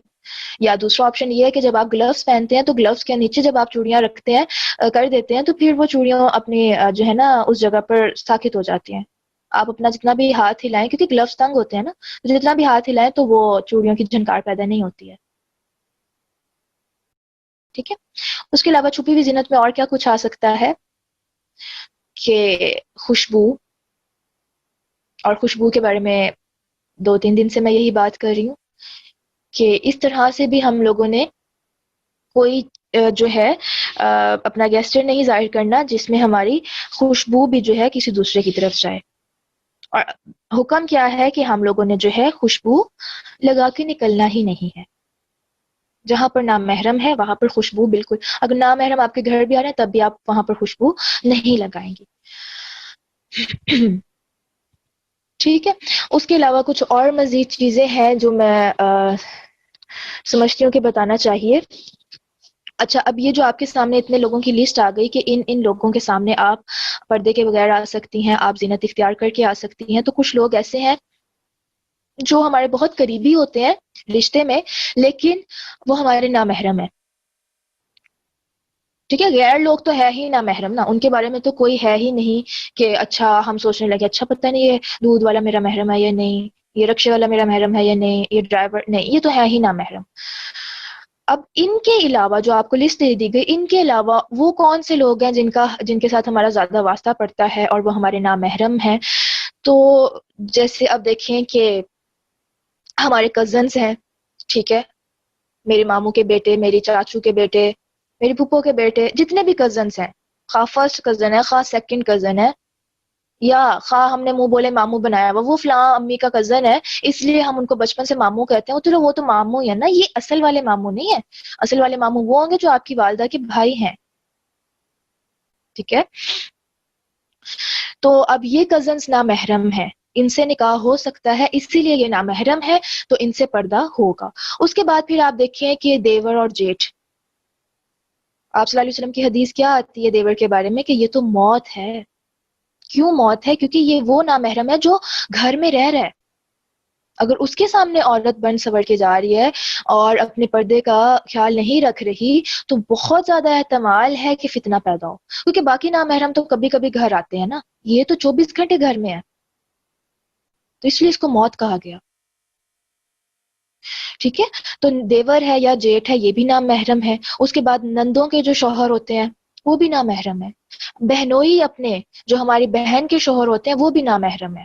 یا دوسرا آپشن یہ ہے کہ جب آپ گلوز پہنتے ہیں تو گلوز کے نیچے جب آپ چوڑیاں رکھتے ہیں کر دیتے ہیں تو پھر وہ چوڑیاں اپنی جو ہے نا اس جگہ پر ساکت ہو جاتی ہیں. آپ اپنا جتنا بھی ہاتھ ہلائیں، کیونکہ گلوز تنگ ہوتے ہیں نا، جتنا بھی ہاتھ ہلائیں تو وہ چوڑیوں کی جھنکار پیدا نہیں ہوتی ہے. ٹھیک ہے. اس کے علاوہ چھپی ہوئی زینت میں اور کیا کچھ آ سکتا ہے کہ خوشبو، اور خوشبو کے بارے میں 2-3 دن سے میں یہی بات کر رہی ہوں کہ اس طرح سے بھی ہم لوگوں نے کوئی جو ہے اپنا گیسچر نہیں ظاہر کرنا جس میں ہماری خوشبو بھی جو ہے کسی دوسرے کی طرف جائے. اور حکم کیا ہے کہ ہم لوگوں نے جو ہے خوشبو لگا کے نکلنا ہی نہیں ہے. جہاں پر نامحرم ہے وہاں پر خوشبو بالکل، اگر نامحرم آپ کے گھر بھی آ رہے ہیں تب بھی آپ وہاں پر خوشبو نہیں لگائیں گی. ٹھیک ہے. اس کے علاوہ کچھ اور مزید چیزیں ہیں جو میں سمجھتی ہوں کہ بتانا چاہیے. اچھا، اب یہ جو آپ کے سامنے اتنے لوگوں کی لسٹ آ گئی کہ ان لوگوں کے سامنے آپ پردے کے بغیر آ سکتی ہیں، آپ زینت اختیار کر کے آ سکتی ہیں. تو کچھ لوگ ایسے ہیں جو ہمارے بہت قریبی ہوتے ہیں رشتے میں، لیکن وہ ہمارے نامحرم ہیں. ٹھیک ہے، غیر لوگ تو ہے ہی نامحرم نا، ان کے بارے میں تو کوئی ہے ہی نہیں کہ اچھا ہم سوچنے لگے اچھا پتہ نہیں یہ دودھ والا میرا محرم ہے یا نہیں، یہ رکشے والا میرا محرم ہے یا نہیں، یہ ڈرائیور نہیں، یہ تو ہے ہی نامحرم. اب ان کے علاوہ جو آپ کو لسٹ دے دی گئی، ان کے علاوہ وہ کون سے لوگ ہیں جن کے ساتھ ہمارا زیادہ واسطہ پڑتا ہے اور وہ ہمارے نامحرم ہیں. تو جیسے اب دیکھیں کہ ہمارے کزنز ہیں، ٹھیک ہے، میرے ماموں کے بیٹے، میری چاچو کے بیٹے، میری پھپھو کے بیٹے، جتنے بھی کزنز ہیں، خواہ فرسٹ کزن ہے، خواہ سیکنڈ کزن ہے، یا خواہ ہم نے منہ بولے ماموں بنایا ہوا وہ فلاں امی کا کزن ہے اس لیے ہم ان کو بچپن سے ماموں کہتے ہیں. چلو وہ تو ماموں ہی ہے نا، یہ اصل والے ماموں نہیں ہے. اصل والے ماموں وہ ہوں گے جو آپ کی والدہ کے بھائی ہیں. ٹھیک ہے، تو اب یہ کزنز نامحرم ہیں، ان سے نکاح ہو سکتا ہے، اسی لیے یہ نامحرم ہے تو ان سے پردہ ہوگا. اس کے بعد پھر آپ دیکھیں کہ دیور اور جیٹھ، آپ صلی اللہ علیہ وسلم کی حدیث کیا آتی ہے دیور کے بارے میں کہ یہ تو موت ہے. کیوں موت ہے؟ کیونکہ یہ وہ نامحرم ہے جو گھر میں رہ رہا ہے. اگر اس کے سامنے عورت بن سور کے جا رہی ہے اور اپنے پردے کا خیال نہیں رکھ رہی تو بہت زیادہ احتمال ہے کہ فتنہ پیدا ہو، کیونکہ باقی نامحرم تو کبھی کبھی گھر آتے ہیں نا، یہ تو 24 گھنٹے گھر میں ہے، تو اس لیے اس کو موت کہا گیا. ٹھیک ہے، تو دیور ہے یا جیٹھ ہے یہ بھی نامحرم ہے. اس کے بعد نندوں کے جو شوہر ہوتے ہیں وہ بھی نامحرم ہے. بہنوئی اپنے جو ہماری بہن کے شوہر ہوتے ہیں وہ بھی نامحرم ہے.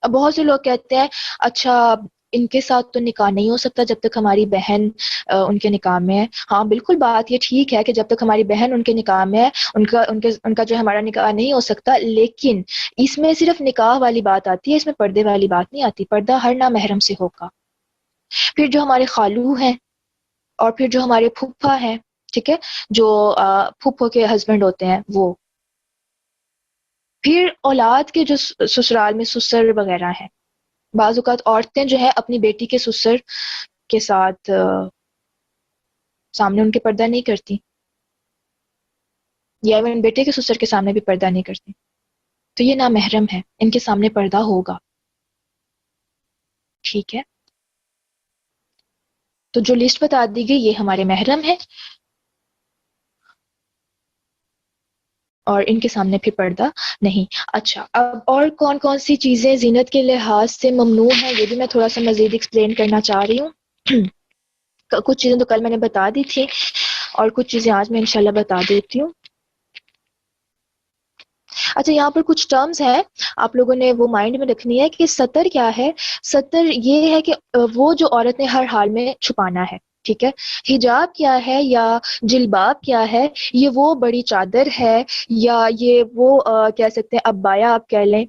اب بہت سے لوگ کہتے ہیں اچھا ان کے ساتھ تو نکاح نہیں ہو سکتا جب تک ہماری بہن ان کے نکاح میں ہے. ہاں بالکل بات یہ ٹھیک ہے کہ جب تک ہماری بہن ان کے نکاح میں ہے ان کا جو ہمارا نکاح نہیں ہو سکتا، لیکن اس میں صرف نکاح والی بات آتی ہے، اس میں پردے والی بات نہیں آتی. پردہ ہر نامحرم سے ہوگا. پھر جو ہمارے خالو ہیں اور پھر جو ہمارے پھپھا ہیں، ٹھیک ہے، جو پھپھو کے ہسبینڈ ہوتے ہیں وہ، پھر اولاد کے جو سسرال میں سسر وغیرہ ہیں. بعض اوقات عورتیں جو ہے اپنی بیٹی کے سسر کے ساتھ سامنے ان کے پردہ نہیں کرتی، یا ایون بیٹے کے سسر کے سامنے بھی پردہ نہیں کرتی، تو یہ نامحرم ہے، ان کے سامنے پردہ ہوگا. ٹھیک ہے، تو جو لسٹ بتا دی گئی یہ ہمارے محرم ہے اور ان کے سامنے پھر پردہ نہیں. اچھا، اب اور کون کون سی چیزیں زینت کے لحاظ سے ممنوع ہیں یہ بھی میں تھوڑا سا مزید ایکسپلین کرنا چاہ رہی ہوں. کچھ چیزیں تو کل میں نے بتا دی تھی اور کچھ چیزیں آج میں انشاءاللہ بتا دیتی ہوں. اچھا، یہاں پر کچھ ٹرمز ہیں آپ لوگوں نے وہ مائنڈ میں رکھنی ہے کہ ستر کیا ہے. ستر یہ ہے کہ وہ جو عورت نے ہر حال میں چھپانا ہے. ٹھیک ہے، حجاب کیا ہے یا جلباب کیا ہے؟ یہ وہ بڑی چادر ہے یا یہ وہ کہہ سکتے ہیں ابایا آپ کہہ لیں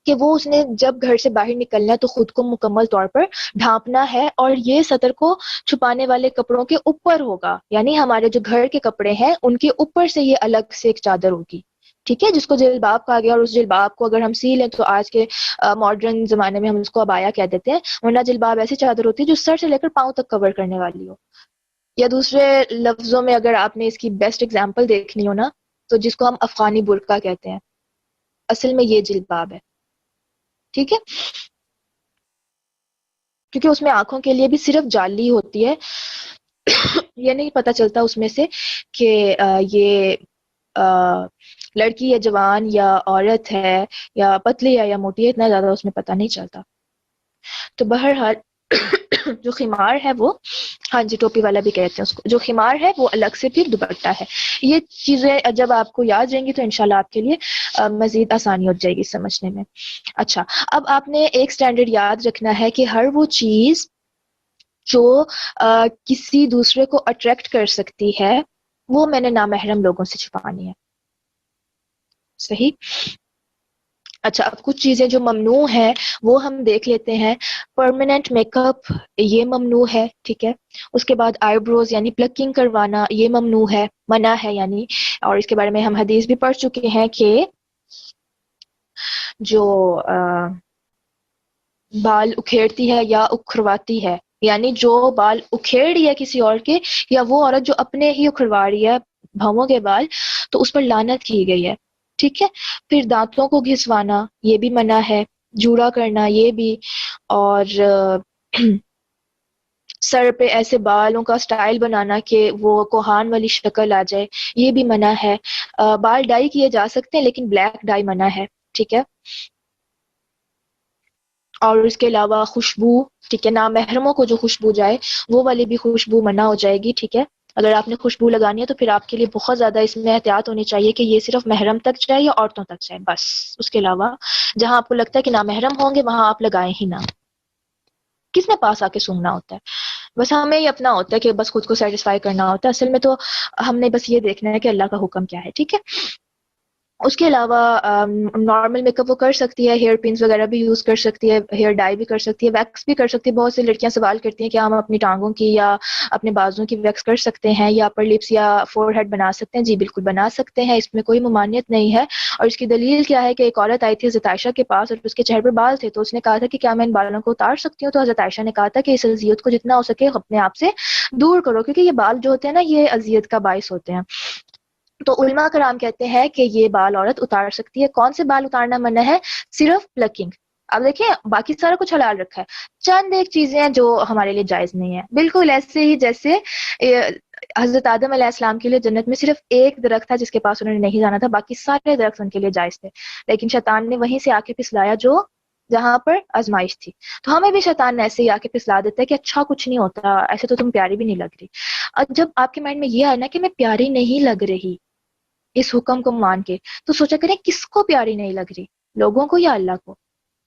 کہ وہ اس نے جب گھر سے باہر نکلنا ہے تو خود کو مکمل طور پر ڈھانپنا ہے، اور یہ ستر کو چھپانے والے کپڑوں کے اوپر ہوگا، یعنی ہمارے جو گھر کے کپڑے ہیں ان کے اوپر سے یہ الگ سے ایک چادر ہوگی. ٹھیک ہے، جس کو جلباب کہا گیا، اور اس جلباب کو اگر ہم سی لیں تو آج کے ماڈرن زمانے میں ہم اس کو ابایا کہہ دیتے ہیں، ورنہ جلباب ایسی چادر ہوتی ہے جو سر سے لے کر پاؤں تک کور کرنے والی ہو. یا دوسرے لفظوں میں اگر آپ نے اس کی بیسٹ اگزامپل دیکھنی ہو نا تو جس کو ہم افغانی برقع کہتے ہیں، اصل میں یہ جلباب ہے. ٹھیک ہے، کیونکہ اس میں آنکھوں کے لیے بھی صرف جالی ہوتی ہے، یہ نہیں پتہ چلتا اس میں سے کہ یہ لڑکی یا جوان یا عورت ہے یا پتلی ہے یا موٹی ہے، اتنا زیادہ اس میں پتہ نہیں چلتا. تو بہرحال جو خمار ہے وہ، ہاں جی ٹوپی والا بھی کہتے ہیں اس کو، جو خمار ہے وہ الگ سے پھر دوپٹہ ہے. یہ چیزیں جب آپ کو یاد رہیں گی تو انشاءاللہ آپ کے لیے مزید آسانی ہو جائے گی سمجھنے میں. اچھا، اب آپ نے ایک سٹینڈرڈ یاد رکھنا ہے کہ ہر وہ چیز جو کسی دوسرے کو اٹریکٹ کر سکتی ہے وہ میں نے نامحرم لوگوں سے چھپانی ہے. صحیح؟ اچھا، اب کچھ چیزیں جو ممنوع ہیں وہ ہم دیکھ لیتے ہیں. پرماننٹ میک اپ یہ ممنوع ہے. ٹھیک ہے، اس کے بعد آئی بروز یعنی پلکنگ کروانا یہ ممنوع ہے، منع ہے یعنی، اور اس کے بارے میں ہم حدیث بھی پڑھ چکے ہیں کہ جو بال اکھیڑتی ہے یا اکھڑواتی ہے، یعنی جو بال اکھیڑ رہی ہے کسی اور کے، یا وہ عورت جو اپنے ہی اکھڑوا رہی ہے بھووں کے بال، تو اس پر لعنت کی گئی ہے. ٹھیک ہے. پھر دانتوں کو گھسوانا یہ بھی منع ہے، جوڑا کرنا یہ بھی، اور سر پہ ایسے بالوں کا سٹائل بنانا کہ وہ کوہان والی شکل آ جائے یہ بھی منع ہے. بال ڈائی کیے جا سکتے ہیں لیکن بلیک ڈائی منع ہے. ٹھیک ہے. اور اس کے علاوہ خوشبو، ٹھیک ہے، نامحرموں کو جو خوشبو جائے وہ والی بھی خوشبو منع ہو جائے گی. ٹھیک ہے. اگر آپ نے خوشبو لگانی ہے تو پھر آپ کے لیے بہت زیادہ اس میں احتیاط ہونی چاہیے کہ یہ صرف محرم تک جائے یا عورتوں تک جائے بس. اس کے علاوہ جہاں آپ کو لگتا ہے کہ نامحرم ہوں گے وہاں آپ لگائیں ہی نہ. کس نے پاس آ کے سونگنا ہوتا ہے؟ بس ہمیں ہی اپنا ہوتا ہے کہ بس خود کو سیٹسفائی کرنا ہوتا ہے. اصل میں تو ہم نے بس یہ دیکھنا ہے کہ اللہ کا حکم کیا ہے. ٹھیک ہے. اس کے علاوہ نارمل میک اپ وہ کر سکتی ہے، ہیئر پنس وغیرہ بھی یوز کر سکتی ہے، ہیئر ڈائی بھی کر سکتی ہے، ویکس بھی کر سکتی ہے. بہت سی لڑکیاں سوال کرتی ہیں کہ ہم اپنی ٹانگوں کی یا اپنے بازوں کی ویکس کر سکتے ہیں یا اپر لپس یا فور ہیڈ بنا سکتے ہیں. جی بالکل بنا سکتے ہیں، اس میں کوئی ممانعت نہیں ہے. اور اس کی دلیل کیا ہے کہ ایک عورت آئی تھی حضرت عائشہ کے پاس اور اس کے چہرے پر بال تھے، تو اس نے کہا تھا کہ کیا میں ان بالوں کو اتار سکتی ہوں؟ تو حضرت عائشہ نے کہا تھا کہ اس اذیت کو جتنا ہو سکے اپنے آپ سے دور کرو، کیونکہ یہ بال جو ہوتے ہیں نا یہ اذیت کا باعث ہوتے ہیں. تو علماء کرام کہتے ہیں کہ یہ بال عورت اتار سکتی ہے. کون سے بال اتارنا منع ہے؟ صرف پلکنگ. اب دیکھیں باقی سارا کچھ حلال رکھا ہے، چند ایک چیزیں ہیں جو ہمارے لیے جائز نہیں ہے. بالکل ایسے ہی جیسے حضرت آدم علیہ السلام کے لیے جنت میں صرف ایک درخت تھا جس کے پاس انہوں نے نہیں جانا تھا، باقی سارے درخت ان کے لیے جائز تھے. لیکن شیطان نے وہیں سے آ کے پھسلایا جو جہاں پر آزمائش تھی. تو ہمیں بھی شیطان نے ایسے ہی آ کے پھسلا دیتا ہے کہ اچھا کچھ نہیں ہوتا، ایسے تو تم پیاری بھی نہیں لگ رہی. اور جب آپ کے مائنڈ میں یہ آئے نا کہ میں پیاری نہیں لگ رہی اس حکم کو مان کے، تو سوچا کریں کس کو پیاری نہیں لگ رہی، لوگوں کو یا اللہ کو؟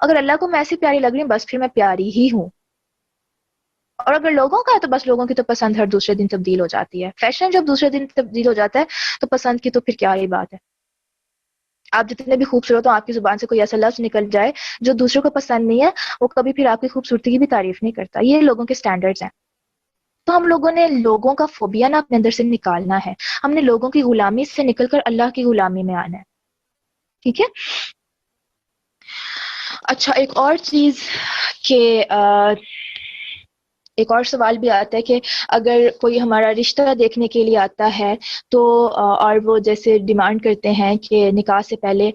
اگر اللہ کو میں ایسی پیاری لگ رہی ہوں بس پھر میں پیاری ہی ہوں. اور اگر لوگوں کا ہے تو بس لوگوں کی تو پسند ہر دوسرے دن تبدیل ہو جاتی ہے. فیشن جب دوسرے دن تبدیل ہو جاتا ہے تو پسند کی تو پھر کیا ہی بات ہے. آپ جتنے بھی خوبصورت ہو، آپ کی زبان سے کوئی ایسا لفظ نکل جائے جو دوسروں کو پسند نہیں ہے، وہ کبھی پھر آپ کی خوبصورتی کی بھی تعریف نہیں کرتا. یہ لوگوں کے سٹینڈرڈز ہیں. تو ہم لوگوں نے لوگوں کا فوبیا نا اپنے اندر سے نکالنا ہے. ہم نے لوگوں کی غلامی سے نکل کر اللہ کی غلامی میں آنا ہے. ٹھیک ہے. اچھا ایک اور چیز کہ ایک اور سوال بھی آتا ہے کہ اگر کوئی ہمارا رشتہ دیکھنے کے لیے آتا ہے تو اور وہ جیسے ڈیمانڈ کرتے ہیں کہ نکاح سے پہلے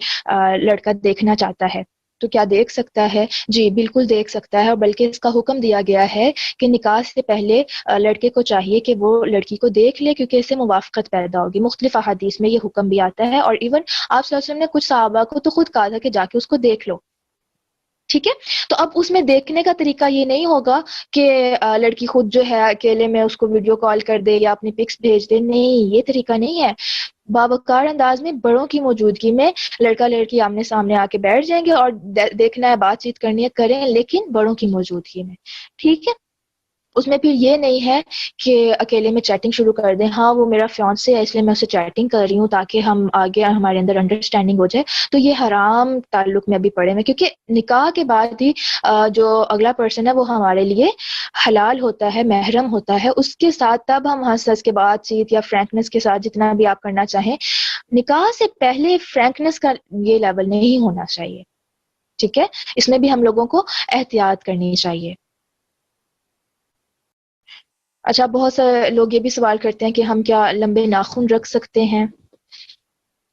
لڑکا دیکھنا چاہتا ہے تو کیا دیکھ سکتا ہے؟ جی بالکل دیکھ سکتا ہے. اور بلکہ اس کا حکم دیا گیا ہے کہ نکاح سے پہلے لڑکے کو چاہیے کہ وہ لڑکی کو دیکھ لے کیونکہ اس سے موافقت پیدا ہوگی. مختلف احادیث میں یہ حکم بھی آتا ہے. اور ایون آپ صلی اللہ علیہ وسلم نے کچھ صحابہ کو تو خود کہا تھا کہ جا کے اس کو دیکھ لو. ٹھیک ہے. تو اب اس میں دیکھنے کا طریقہ یہ نہیں ہوگا کہ لڑکی خود جو ہے اکیلے میں اس کو ویڈیو کال کر دے یا اپنی پکس بھیج دے. نہیں، یہ طریقہ نہیں ہے. باوقار انداز میں بڑوں کی موجودگی میں لڑکا لڑکی آمنے سامنے آ کے بیٹھ جائیں گے اور دیکھنا ہے، بات چیت کرنی ہے، کریں، لیکن بڑوں کی موجودگی میں. ٹھیک ہے. اس میں پھر یہ نہیں ہے کہ اکیلے میں چیٹنگ شروع کر دیں. ہاں وہ میرا فیانسے ہے اس لیے میں اسے چیٹنگ کر رہی ہوں تاکہ ہم آگے ہمارے اندر انڈرسٹینڈنگ ہو جائے. تو یہ حرام تعلق میں ابھی پڑے ہوئے، کیونکہ نکاح کے بعد ہی جو اگلا پرسن ہے وہ ہمارے لیے حلال ہوتا ہے، محرم ہوتا ہے. اس کے ساتھ تب ہم ہنس ہنس کے بات چیت یا فرینکنس کے ساتھ جتنا بھی آپ کرنا چاہیں. نکاح سے پہلے فرینکنس کا یہ لیول نہیں ہونا چاہیے. ٹھیک ہے. اس میں بھی ہم لوگوں کو احتیاط کرنی چاہیے. اچھا بہت سارے لوگ یہ بھی سوال کرتے ہیں کہ ہم کیا لمبے ناخن رکھ سکتے ہیں؟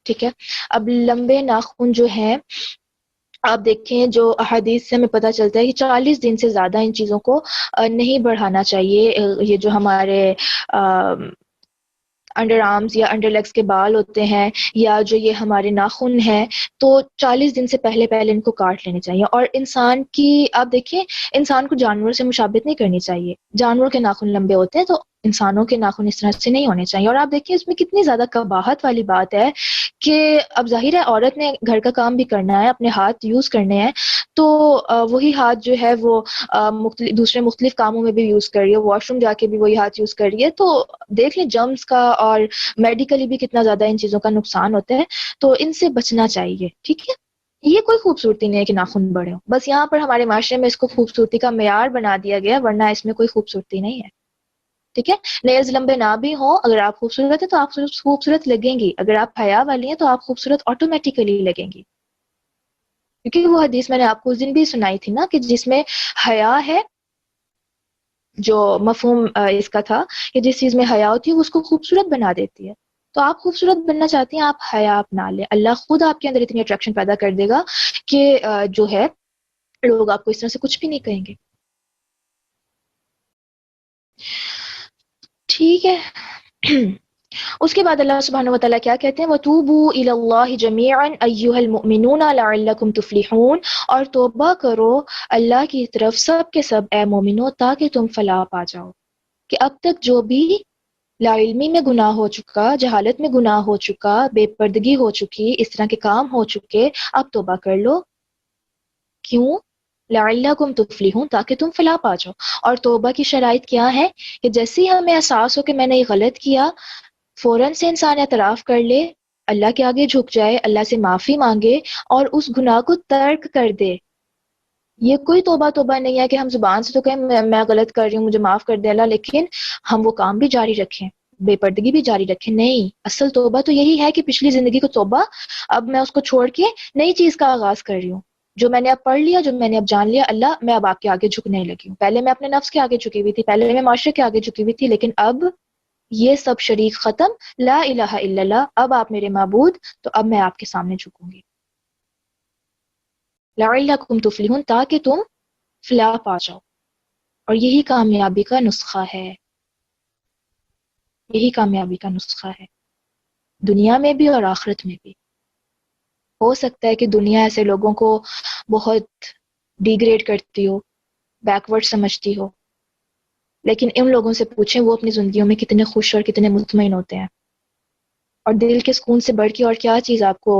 ٹھیک ہے. اب لمبے ناخن جو ہیں آپ دیکھیں جو احادیث سے ہمیں پتہ چلتا ہے کہ 40 دن سے زیادہ ان چیزوں کو نہیں بڑھانا چاہیے. یہ جو ہمارے انڈر آرمز یا انڈر لیگس کے بال ہوتے ہیں یا جو یہ ہمارے ناخن ہیں تو 40 دن سے پہلے ان کو کاٹ لینے چاہیے. اور انسان کی آپ دیکھیں انسان کو جانوروں سے مشابہت نہیں کرنی چاہیے. جانوروں کے ناخن لمبے ہوتے ہیں تو انسانوں کے ناخن اس طرح سے نہیں ہونے چاہیے. اور آپ دیکھیں اس میں کتنی زیادہ قباحت والی بات ہے کہ اب ظاہر ہے عورت نے گھر کا کام بھی کرنا ہے، اپنے ہاتھ یوز کرنے ہیں، تو وہی ہاتھ جو ہے وہ دوسرے مختلف کاموں میں بھی یوز کر رہی ہے، واش روم جا کے بھی وہی ہاتھ یوز کر رہی ہے. تو دیکھ لیں جرمز کا اور میڈیکلی بھی کتنا زیادہ ان چیزوں کا نقصان ہوتا ہے. تو ان سے بچنا چاہیے. ٹھیک ہے. یہ کوئی خوبصورتی نہیں ہے کہ ناخن بڑھے ہو، بس یہاں پر ہمارے معاشرے میں اس کو خوبصورتی کا معیار بنا دیا گیا، ورنہ اس میں کوئی خوبصورتی نہیں ہے. ٹھیک ہے. نیلز لمبے نہ بھی ہوں، اگر آپ خوبصورت ہیں تو آپ خوبصورت لگیں گی. اگر آپ حیا والی ہیں تو آپ خوبصورت آٹومیٹیکلی لگیں گی. کیونکہ وہ حدیث میں نے آپ کو اس دن بھی سنائی تھی نا کہ جس میں حیا ہے، جو مفہوم اس کا تھا کہ جس چیز میں حیا ہوتی ہے وہ اس کو خوبصورت بنا دیتی ہے. تو آپ خوبصورت بننا چاہتی ہیں، آپ حیا اپنا لیں، اللہ خود آپ کے اندر اتنی اٹریکشن پیدا کر دے گا کہ جو ہے لوگ آپ کو اس طرح سے کچھ بھی نہیں کہیں گے. ٹھیک ہے. اس کے بعد اللہ سبحانہ و تعالیٰ کیا کہتے ہیں؟ وَتُوبُوا إِلَى اللَّهِ جَمِيعًا أَيُّهَا الْمُؤْمِنُونَ لَعَلَّكُمْ تُفْلِحُونَ، اور توبہ کرو اللہ کی طرف سب کے سب اے مومنو تاکہ تم فلاح پا جاؤ. کہ اب تک جو بھی لا علمی میں گناہ ہو چکا، جہالت میں گناہ ہو چکا، بے پردگی ہو چکی، اس طرح کے کام ہو چکے، اب توبہ کر لو. کیوں؟ لعلکم تفلحون، تاکہ تم فلاح پا جاؤ. اور توبہ کی شرائط کیا ہے؟ کہ جیسے ہی ہمیں احساس ہو کہ میں نے یہ غلط کیا، فوراً سے انسان اعتراف کر لے، اللہ کے آگے جھک جائے، اللہ سے معافی مانگے اور اس گناہ کو ترک کر دے. یہ کوئی توبہ نہیں ہے کہ ہم زبان سے تو کہیں میں غلط کر رہی ہوں، مجھے معاف کر دے اللہ، لیکن ہم وہ کام بھی جاری رکھیں، بے پردگی بھی جاری رکھیں. نہیں، اصل توبہ تو یہی ہے کہ پچھلی زندگی کو توبہ، اب میں اس کو چھوڑ کے نئی چیز کا آغاز کر رہی ہوں. جو میں نے اب پڑھ لیا، جو میں نے اب جان لیا، اللہ میں اب آپ کے آگے جھکنے لگی ہوں. پہلے میں اپنے نفس کے آگے جھکی ہوئی تھی، پہلے میں معاشرے کے آگے جھکی ہوئی تھی، لیکن اب یہ سب شریک ختم، لا الہ الا اللہ، اب آپ میرے معبود، تو اب میں آپ کے سامنے جھکوں گی. لعلکم تفلحون، تاکہ تم فلاح پا جاؤ. اور یہی کامیابی کا نسخہ ہے، یہی کامیابی کا نسخہ ہے، دنیا میں بھی اور آخرت میں بھی. ہو سکتا ہے کہ دنیا ایسے لوگوں کو بہت ڈیگریڈ کرتی ہو، بیکورڈ سمجھتی ہو، لیکن ان لوگوں سے پوچھیں وہ اپنی زندگیوں میں کتنے خوش اور کتنے مطمئن ہوتے ہیں. اور دل کے سکون سے بڑھ کے اور کیا چیز آپ کو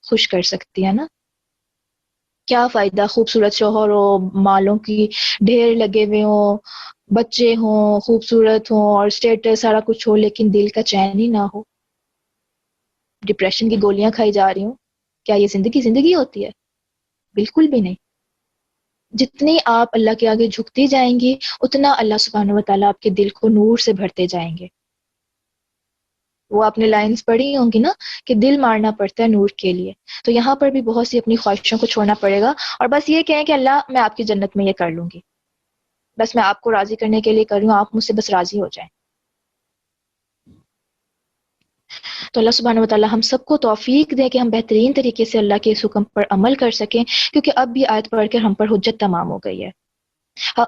خوش کر سکتی ہے نا؟ کیا فائدہ خوبصورت شوہر ہو، مالوں کی ڈھیر لگے ہوئے ہوں، بچے ہوں، خوبصورت ہوں اور اسٹیٹس سارا کچھ ہو، لیکن دل کا چین ہی نہ ہو، ڈپریشن کی گولیاں کھائی جا رہی ہوں. کیا یہ زندگی ہوتی ہے؟ بالکل بھی نہیں. جتنی آپ اللہ کے آگے جھکتی جائیں گی اتنا اللہ سبحانہ و تعالیٰ آپ کے دل کو نور سے بھرتے جائیں گے. وہ آپ نے لائنز پڑھی ہوں گی نا کہ دل مارنا پڑتا ہے نور کے لیے. تو یہاں پر بھی بہت سی اپنی خواہشوں کو چھوڑنا پڑے گا اور بس یہ کہیں کہ اللہ میں آپ کی جنت میں یہ کر لوں گی، بس میں آپ کو راضی کرنے کے لیے کر رہی ہوں، آپ مجھ سے بس راضی ہو جائیں. تو اللہ سبحانہ و تعالیٰ ہم سب کو توفیق دے کہ ہم بہترین طریقے سے اللہ کے اس حکم پر عمل کر سکیں، کیونکہ اب بھی آیت پڑھ کر ہم پر حجت تمام ہو گئی ہے.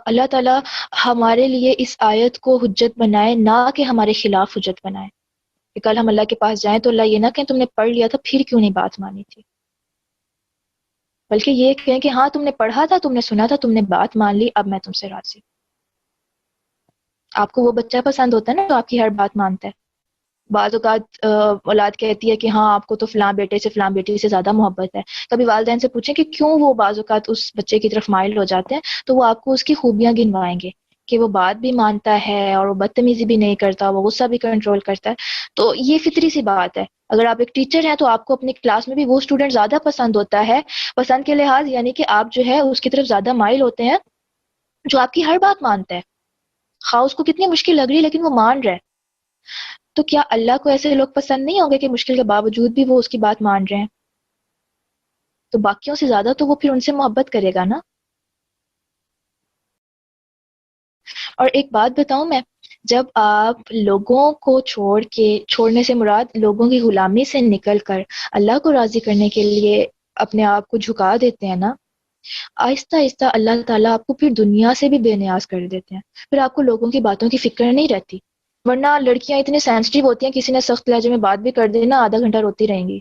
اللہ تعالیٰ ہمارے لیے اس آیت کو حجت بنائے، نہ کہ ہمارے خلاف حجت بنائے کہ کل ہم اللہ کے پاس جائیں تو اللہ یہ نہ کہیں تم نے پڑھ لیا تھا پھر کیوں نہیں بات مانی تھی، بلکہ یہ کہیں کہ ہاں تم نے پڑھا تھا، تم نے سنا تھا، تم نے بات مان لی، اب میں تم سے راضی. آپ کو وہ بچہ پسند ہوتا ہے نا جو آپ کی ہر بات مانتا ہے. بعض اوقات اولاد کہتی ہے کہ ہاں آپ کو تو فلاں بیٹے سے فلاں بیٹی سے زیادہ محبت ہے. کبھی والدین سے پوچھیں کہ کیوں وہ بعض اوقات اس بچے کی طرف مائل ہو جاتے ہیں، تو وہ آپ کو اس کی خوبیاں گنوائیں گے کہ وہ بات بھی مانتا ہے اور وہ بدتمیزی بھی نہیں کرتا، وہ غصہ بھی کنٹرول کرتا ہے. تو یہ فطری سی بات ہے. اگر آپ ایک ٹیچر ہیں تو آپ کو اپنی کلاس میں بھی وہ اسٹوڈنٹ زیادہ پسند ہوتا ہے، پسند کے لحاظ یعنی کہ آپ جو ہے اس کی طرف زیادہ مائل ہوتے ہیں جو آپ کی ہر بات مانتا ہے، خواہ اس کو کتنی مشکل لگ رہی ہے لیکن وہ مان رہا ہے. تو کیا اللہ کو ایسے لوگ پسند نہیں ہوں گے کہ مشکل کے باوجود بھی وہ اس کی بات مان رہے ہیں؟ تو باقیوں سے زیادہ تو وہ پھر ان سے محبت کرے گا نا. اور ایک بات بتاؤں میں، جب آپ لوگوں کو چھوڑنے سے مراد لوگوں کی غلامی سے نکل کر اللہ کو راضی کرنے کے لیے اپنے آپ کو جھکا دیتے ہیں نا، آہستہ آہستہ اللہ تعالیٰ آپ کو پھر دنیا سے بھی بے نیاز کر دیتے ہیں. پھر آپ کو لوگوں کی باتوں کی فکر نہیں رہتی. ورنہ لڑکیاں اتنی سینسٹیو ہوتی ہیں، کسی نے سخت لہجے میں بات بھی کر دی نا، آدھا گھنٹہ روتی رہیں گی،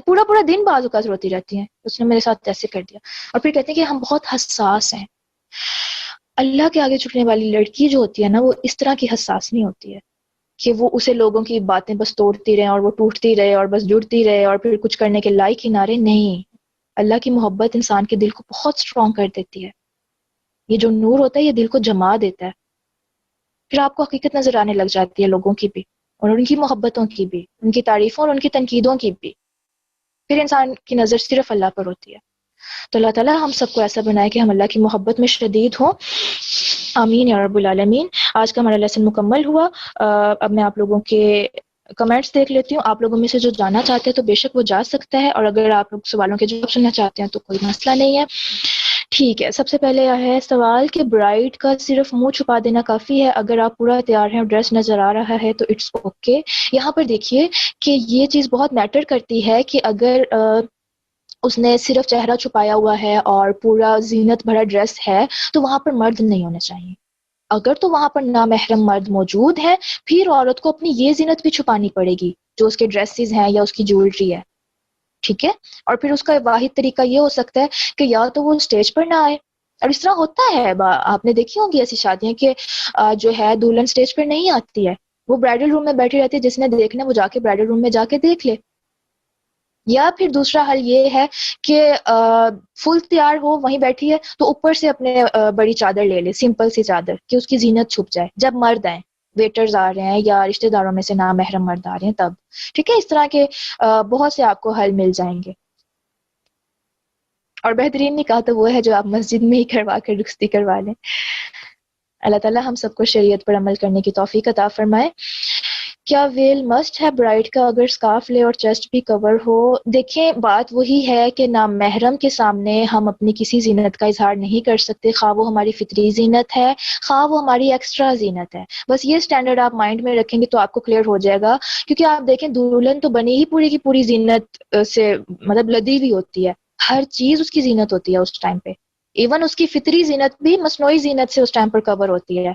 پورا دن بعض اوقات روتی رہتی ہیں، اس نے میرے ساتھ ایسے کر دیا، اور پھر کہتے ہیں کہ ہم بہت حساس ہیں. اللہ کے آگے جھکنے والی لڑکی جو ہوتی ہے نا، وہ اس طرح کی حساس نہیں ہوتی ہے کہ وہ اسے لوگوں کی باتیں بس توڑتی رہیں اور وہ ٹوٹتی رہے اور بس جڑتی رہے اور پھر کچھ کرنے کے لائق ہی نہ رہے. نہیں، اللہ کی محبت انسان کے دل کو بہت سٹرونگ کر دیتی ہے. یہ جو نور ہوتا ہے یہ دل کو جما دیتا ہے. پھر آپ کو حقیقت نظر آنے لگ جاتی ہے لوگوں کی بھی، اور ان کی محبتوں کی بھی، ان کی تعریفوں اور ان کی تنقیدوں کی بھی. پھر انسان کی نظر صرف اللہ پر ہوتی ہے. تو اللہ تعالیٰ ہم سب کو ایسا بنائے کہ ہم اللہ کی محبت میں شدید ہوں. آمین یا رب العالمین. آج کا ہمارا لیسن مکمل ہوا. اب میں آپ لوگوں کے کمنٹس دیکھ لیتی ہوں. آپ لوگوں میں سے جو جانا چاہتے ہیں تو بے شک وہ جا سکتا ہے, اور اگر آپ لوگ سوالوں کے جواب سننا چاہتے ہیں تو کوئی مسئلہ نہیں ہے. ٹھیک ہے, سب سے پہلے ہے سوال کہ برائڈ کا صرف منہ چھپا دینا کافی ہے؟ اگر آپ پورا تیار ہیں اور ڈریس نظر آ رہا ہے تو اٹس اوکے. یہاں پر دیکھیے کہ یہ چیز بہت میٹر کرتی ہے کہ اگر اس نے صرف چہرہ چھپایا ہوا ہے اور پورا زینت بھرا ڈریس ہے تو وہاں پر مرد نہیں ہونے چاہیے. اگر تو وہاں پر نامحرم مرد موجود ہے پھر عورت کو اپنی یہ زینت بھی چھپانی پڑے گی جو اس کے ڈریسز ہیں یا اس کی جیولری ہے. ٹھیک ہے, اور پھر اس کا واحد طریقہ یہ ہو سکتا ہے کہ یا تو وہ اسٹیج پر نہ آئے, اور اس طرح ہوتا ہے, آپ نے دیکھی ہوں گی ایسی شادیاں کہ جو ہے دلہن اسٹیج پر نہیں آتی ہے, وہ برائڈل روم میں بیٹھی رہتی ہے, جس نے دیکھنا وہ جا کے برائڈل روم میں جا کے دیکھ لے. یا پھر دوسرا حل یہ ہے کہ فل تیار ہو وہیں بیٹھی ہے تو اوپر سے اپنے بڑی چادر لے لے, سمپل سی چادر, کہ اس کی زینت چھپ جائے. جب مرد آئیں, ویٹرز آ رہے ہیں یا رشتہ داروں میں سے نامحرم مرد آ رہے ہیں تب. ٹھیک ہے, اس طرح کے بہت سے آپ کو حل مل جائیں گے. اور بہترین نکاح تو وہ ہے جو آپ مسجد میں ہی کروا کر رخصتی کروا لیں. اللہ تعالیٰ ہم سب کو شریعت پر عمل کرنے کی توفیق عطا فرمائے. کیا ویل مسٹ ہے برائڈ کا اگر سکارف لے اور چیسٹ بھی کور ہو؟ دیکھیں, بات وہی ہے کہ نامحرم کے سامنے ہم اپنی کسی زینت کا اظہار نہیں کر سکتے, خواہ وہ ہماری فطری زینت ہے خواہ وہ ہماری ایکسٹرا زینت ہے. بس یہ سٹینڈرڈ آپ مائنڈ میں رکھیں گے تو آپ کو کلیئر ہو جائے گا, کیونکہ آپ دیکھیں دلہن تو بنی ہی پوری کی پوری زینت سے مطلب لدی ہوئی ہوتی ہے, ہر چیز اس کی زینت ہوتی ہے اس ٹائم پہ. ایون اس کی فطری زینت بھی مصنوعی زینت سے اس ٹائم پر کور ہوتی ہے.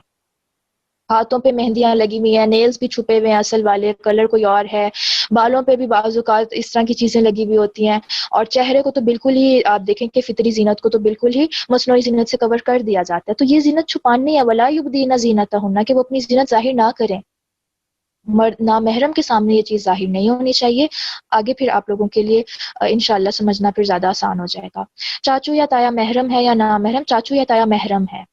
ہاتھوں پہ مہندیاں لگی ہوئی ہیں, نیلز بھی چھپے ہوئے ہیں اصل والے, کلر کوئی اور ہے, بالوں پہ بھی بعض اوقات اس طرح کی چیزیں لگی ہوئی ہوتی ہیں, اور چہرے کو تو بالکل ہی آپ دیکھیں کہ فطری زینت کو تو بالکل ہی مصنوعی زینت سے کور کر دیا جاتا ہے. تو یہ زینت چھپانی ہے, ولا یبدین زینتہن, کہ وہ اپنی زینت ظاہر نہ کریں. نامحرم کے سامنے یہ چیز ظاہر نہیں ہونی چاہیے. آگے پھر آپ لوگوں کے لیے انشاءاللہ سمجھنا پھر زیادہ آسان ہو جائے گا. چاچو یا تایا محرم ہے یا نامحرم؟ چاچو یا تایا محرم ہے.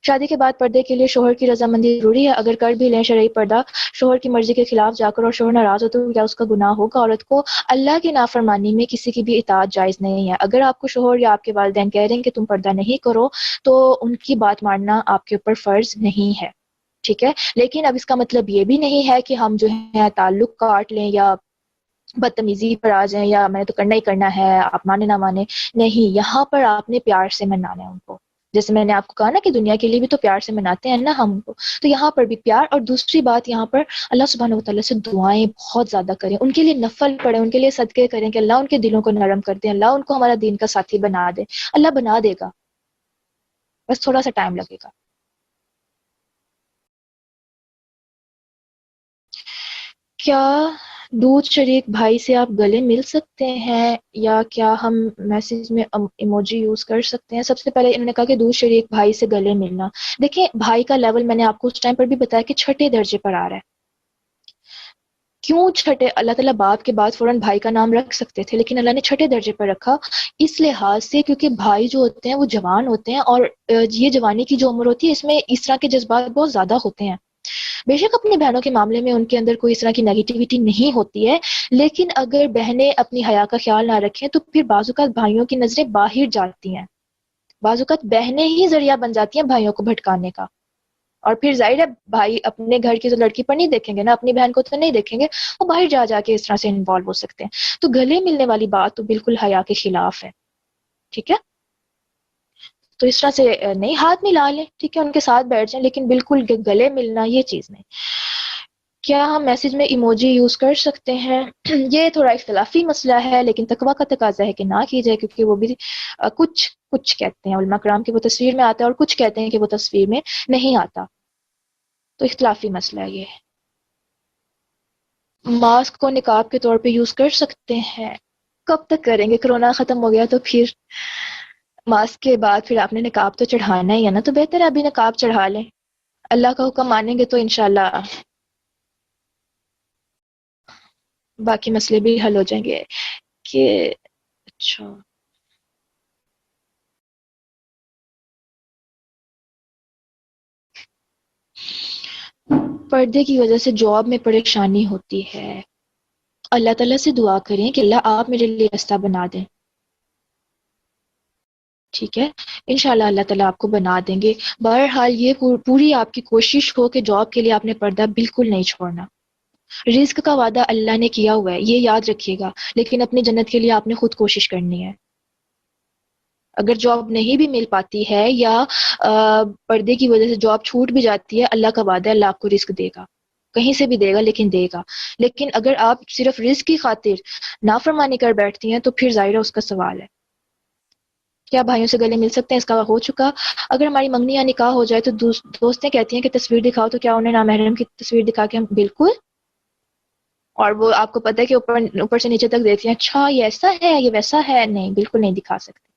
شادی کے بعد پردے کے لیے شوہر کی رضامندی ضروری ہے. اگر کر بھی لیں شرعی پردہ شوہر کی مرضی کے خلاف جا کر اور شوہر ناراض ہو تو کیا اس کا گناہ ہوگا؟ عورت کو اللہ کی نافرمانی میں کسی کی بھی اطاعت جائز نہیں ہے. اگر آپ کو شوہر یا آپ کے والدین کہہ رہے ہیں کہ تم پردہ نہیں کرو تو ان کی بات ماننا آپ کے اوپر فرض نہیں ہے. ٹھیک ہے, لیکن اب اس کا مطلب یہ بھی نہیں ہے کہ ہم جو ہے تعلق کاٹ لیں یا بدتمیزی پر آ جائیں یا میں نے تو کرنا ہی کرنا ہے, آپ مانے نہ مانے. نہیں, یہاں پر آپ نے پیار سے منانا ہے ان کو. جیسے میں نے آپ کو کہا نا کہ دنیا کے لیے بھی تو پیار سے مناتے ہیں نا ہم کو, تو یہاں پر بھی پیار. اور دوسری بات, یہاں پر اللہ سبحانہ و تعالیٰ سے دعائیں بہت زیادہ کریں, ان کے لیے نفل پڑھیں, ان کے لیے صدقے کریں کہ اللہ ان کے دلوں کو نرم کر دیں, اللہ ان کو ہمارا دین کا ساتھی بنا دے. اللہ بنا دے گا, بس تھوڑا سا ٹائم لگے گا. کیا دودھ شریک بھائی سے آپ گلے مل سکتے ہیں, یا کیا ہم میسج میں ایموجی یوز کر سکتے ہیں؟ سب سے پہلے انہوں نے کہا کہ دودھ شریک بھائی سے گلے ملنا. دیکھیں, بھائی کا لیول میں نے آپ کو اس ٹائم پر بھی بتایا کہ چھٹے درجے پر آ رہا ہے. کیوں چھٹے؟ اللہ تعالیٰ باپ کے بعد فوراً بھائی کا نام رکھ سکتے تھے, لیکن اللہ نے چھٹے درجے پر رکھا اس لحاظ سے کیونکہ بھائی جو ہوتے ہیں وہ جوان ہوتے ہیں, اور یہ جوانی کی جو عمر ہوتی ہے اس میں اس طرح کے جذبات بہت زیادہ ہوتے ہیں. بے شک اپنی بہنوں کے معاملے میں ان کے اندر کوئی اس طرح کی نیگیٹیوٹی نہیں ہوتی ہے, لیکن اگر بہنیں اپنی حیا کا خیال نہ رکھیں تو پھر بعض اوقات بھائیوں کی نظریں باہر جاتی ہیں. بعض اوقات بہنیں ہی ذریعہ بن جاتی ہیں بھائیوں کو بھٹکانے کا, اور پھر ظاہر ہے بھائی اپنے گھر کی تو لڑکی پر نہیں دیکھیں گے نا, اپنی بہن کو تو نہیں دیکھیں گے, وہ باہر جا جا کے اس طرح سے انوالو ہو سکتے ہیں. تو گلے ملنے والی بات تو بالکل حیا کے خلاف ہے. ٹھیک ہے, تو اس طرح سے نہیں, ہاتھ ملا لیں, ٹھیک ہے, ان کے ساتھ بیٹھ جائیں, لیکن بالکل گلے ملنا یہ چیز نہیں. کیا ہم میسج میں ایموجی یوز کر سکتے ہیں؟ یہ تھوڑا اختلافی مسئلہ ہے, لیکن تقویٰ کا تقاضا ہے کہ نہ کی جائے, کیونکہ وہ بھی کچھ کہتے ہیں علماء کرام کہ وہ تصویر میں آتا ہے اور کچھ کہتے ہیں کہ وہ تصویر میں نہیں آتا. تو اختلافی مسئلہ ہے یہ. ماسک کو نقاب کے طور پہ یوز کر سکتے ہیں؟ کب تک کریں گے؟ کرونا ختم ہو گیا تو پھر ماسک کے بعد پھر آپ نے نقاب تو چڑھانا ہی ہے نا, تو بہتر ہے ابھی نقاب چڑھا لیں. اللہ کا حکم مانیں گے تو انشاءاللہ باقی مسئلے بھی حل ہو جائیں گے. کہ اچھا, پردے کی وجہ سے جاب میں پریشانی ہوتی ہے, اللہ تعالیٰ سے دعا کریں کہ اللہ آپ میرے لیے راستہ بنا دیں. ٹھیک ہے, انشاءاللہ اللہ تعالیٰ آپ کو بنا دیں گے. بہرحال یہ پوری آپ کی کوشش ہو کہ جاب کے لیے آپ نے پردہ بالکل نہیں چھوڑنا. رزق کا وعدہ اللہ نے کیا ہوا ہے، یہ یاد رکھیے گا، لیکن اپنی جنت کے لیے آپ نے خود کوشش کرنی ہے۔ اگر جاب نہیں بھی مل پاتی ہے یا پردے کی وجہ سے جاب چھوٹ بھی جاتی ہے، اللہ کا وعدہ ہے اللہ آپ کو رزق دے گا، کہیں سے بھی دے گا، لیکن دے گا۔ لیکن اگر آپ صرف رزق کی خاطر نافرمانی کر بیٹھتی ہیں تو پھر ظاہر ہے اس کا سوال ہے۔ کیا بھائیوں سے گلے مل سکتے ہیں؟ اس کا ہو چکا۔ اگر ہماری منگنی یا نکاح ہو جائے تو دوستیں کہتی ہیں کہ تصویر دکھاؤ، تو کیا انہیں نامحرم کی تصویر دکھا کے ہم بالکل، اور وہ آپ کو پتہ ہے کہ اوپر سے نیچے تک دیتی ہیں، اچھا یہ ایسا ہے یہ ویسا ہے، نہیں بالکل نہیں دکھا سکتے۔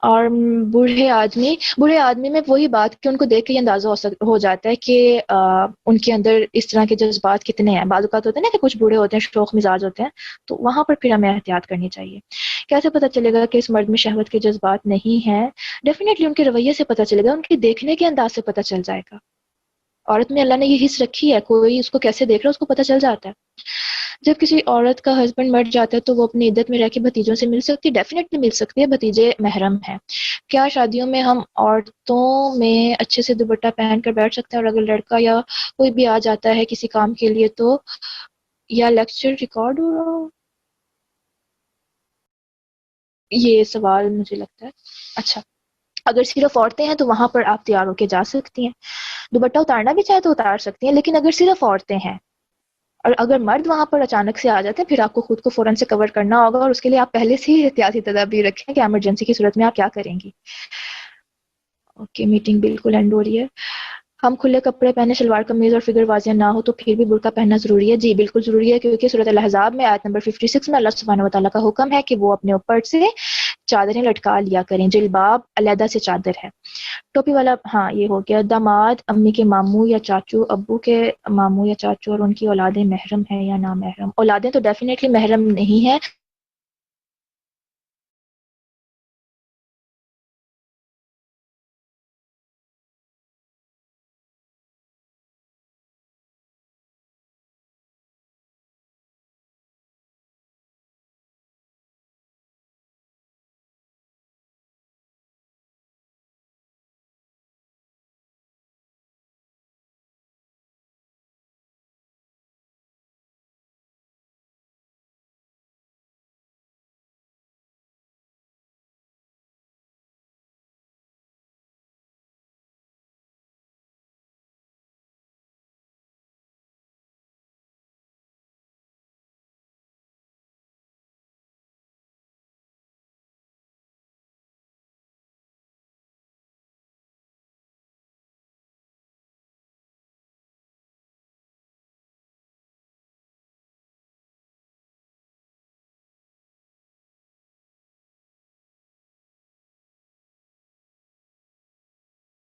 اور بوڑھے آدمی میں وہی بات کہ ان کو دیکھ کے یہ اندازہ ہو جاتا ہے کہ ان کے اندر اس طرح کے جذبات کتنے ہیں۔ بعض اوقات ہوتے ہیں نا کہ کچھ بوڑھے ہوتے ہیں شوخ مزاج ہوتے ہیں، تو وہاں پر پھر ہمیں احتیاط کرنی چاہیے۔ کیسے پتہ چلے گا کہ اس مرد میں شہوت کے جذبات نہیں ہیں؟ ڈیفینیٹلی ان کے رویے سے پتہ چلے گا، ان کے دیکھنے کے انداز سے پتہ چل جائے گا۔ عورت میں اللہ نے یہ حص رکھی ہے، کوئی اس کو کیسے دیکھ رہا ہے اس کو پتہ چل جاتا ہے۔ جب کسی عورت کا ہسبینڈ مر جاتا ہے تو وہ اپنی عدت میں رہ کے بھتیجوں سے مل سکتی ہے، ڈیفینیٹلی مل سکتی ہے، بھتیجے محرم ہیں۔ کیا شادیوں میں ہم عورتوں میں اچھے سے دوپٹہ پہن کر بیٹھ سکتے ہیں، اور اگر لڑکا یا کوئی بھی آ جاتا ہے کسی کام کے لیے تو، یا لیکچر ریکارڈ ہو رہا ہو؟ یہ سوال مجھے لگتا ہے اچھا، اگر صرف عورتیں ہیں تو وہاں پر آپ تیار ہو کے جا سکتی ہیں، دوپٹہ اتارنا بھی چاہے تو اتار سکتی ہیں، لیکن اگر صرف عورتیں ہیں اور اگر مرد وہاں پر اچانک سے آ جاتے ہیں، پھر آپ کو خود کو فوراً سے کور کرنا ہوگا، اور اس کے لیے آپ پہلے سے ہی احتیاطی تدابیر رکھیں کہ ایمرجنسی کی صورت میں آپ کیا کریں گی۔ اوکے، میٹنگ بالکل اینڈ ہو رہی ہے۔ ہم کھلے کپڑے پہنے، شلوار قمیض اور فگر واضح نہ ہو تو پھر بھی برقع پہننا ضروری ہے؟ جی بالکل ضروری ہے، کیونکہ سورۃ الاحزاب میں آیت نمبر 56 میں اللہ سبحانہ وتعالیٰ کا حکم ہے کہ وہ اپنے اوپر سے چادریں لٹکا لیا کریں، جلباب علیحدہ سے چادر ہے۔ ٹوپی والا، ہاں یہ ہو گیا۔ داماد امی کے ماموں یا چاچو ابو کے ماموں یا چاچو اور ان کی اولادیں محرم ہیں یا نامحرم؟ اولادیں تو ڈیفینیٹلی محرم نہیں ہیں،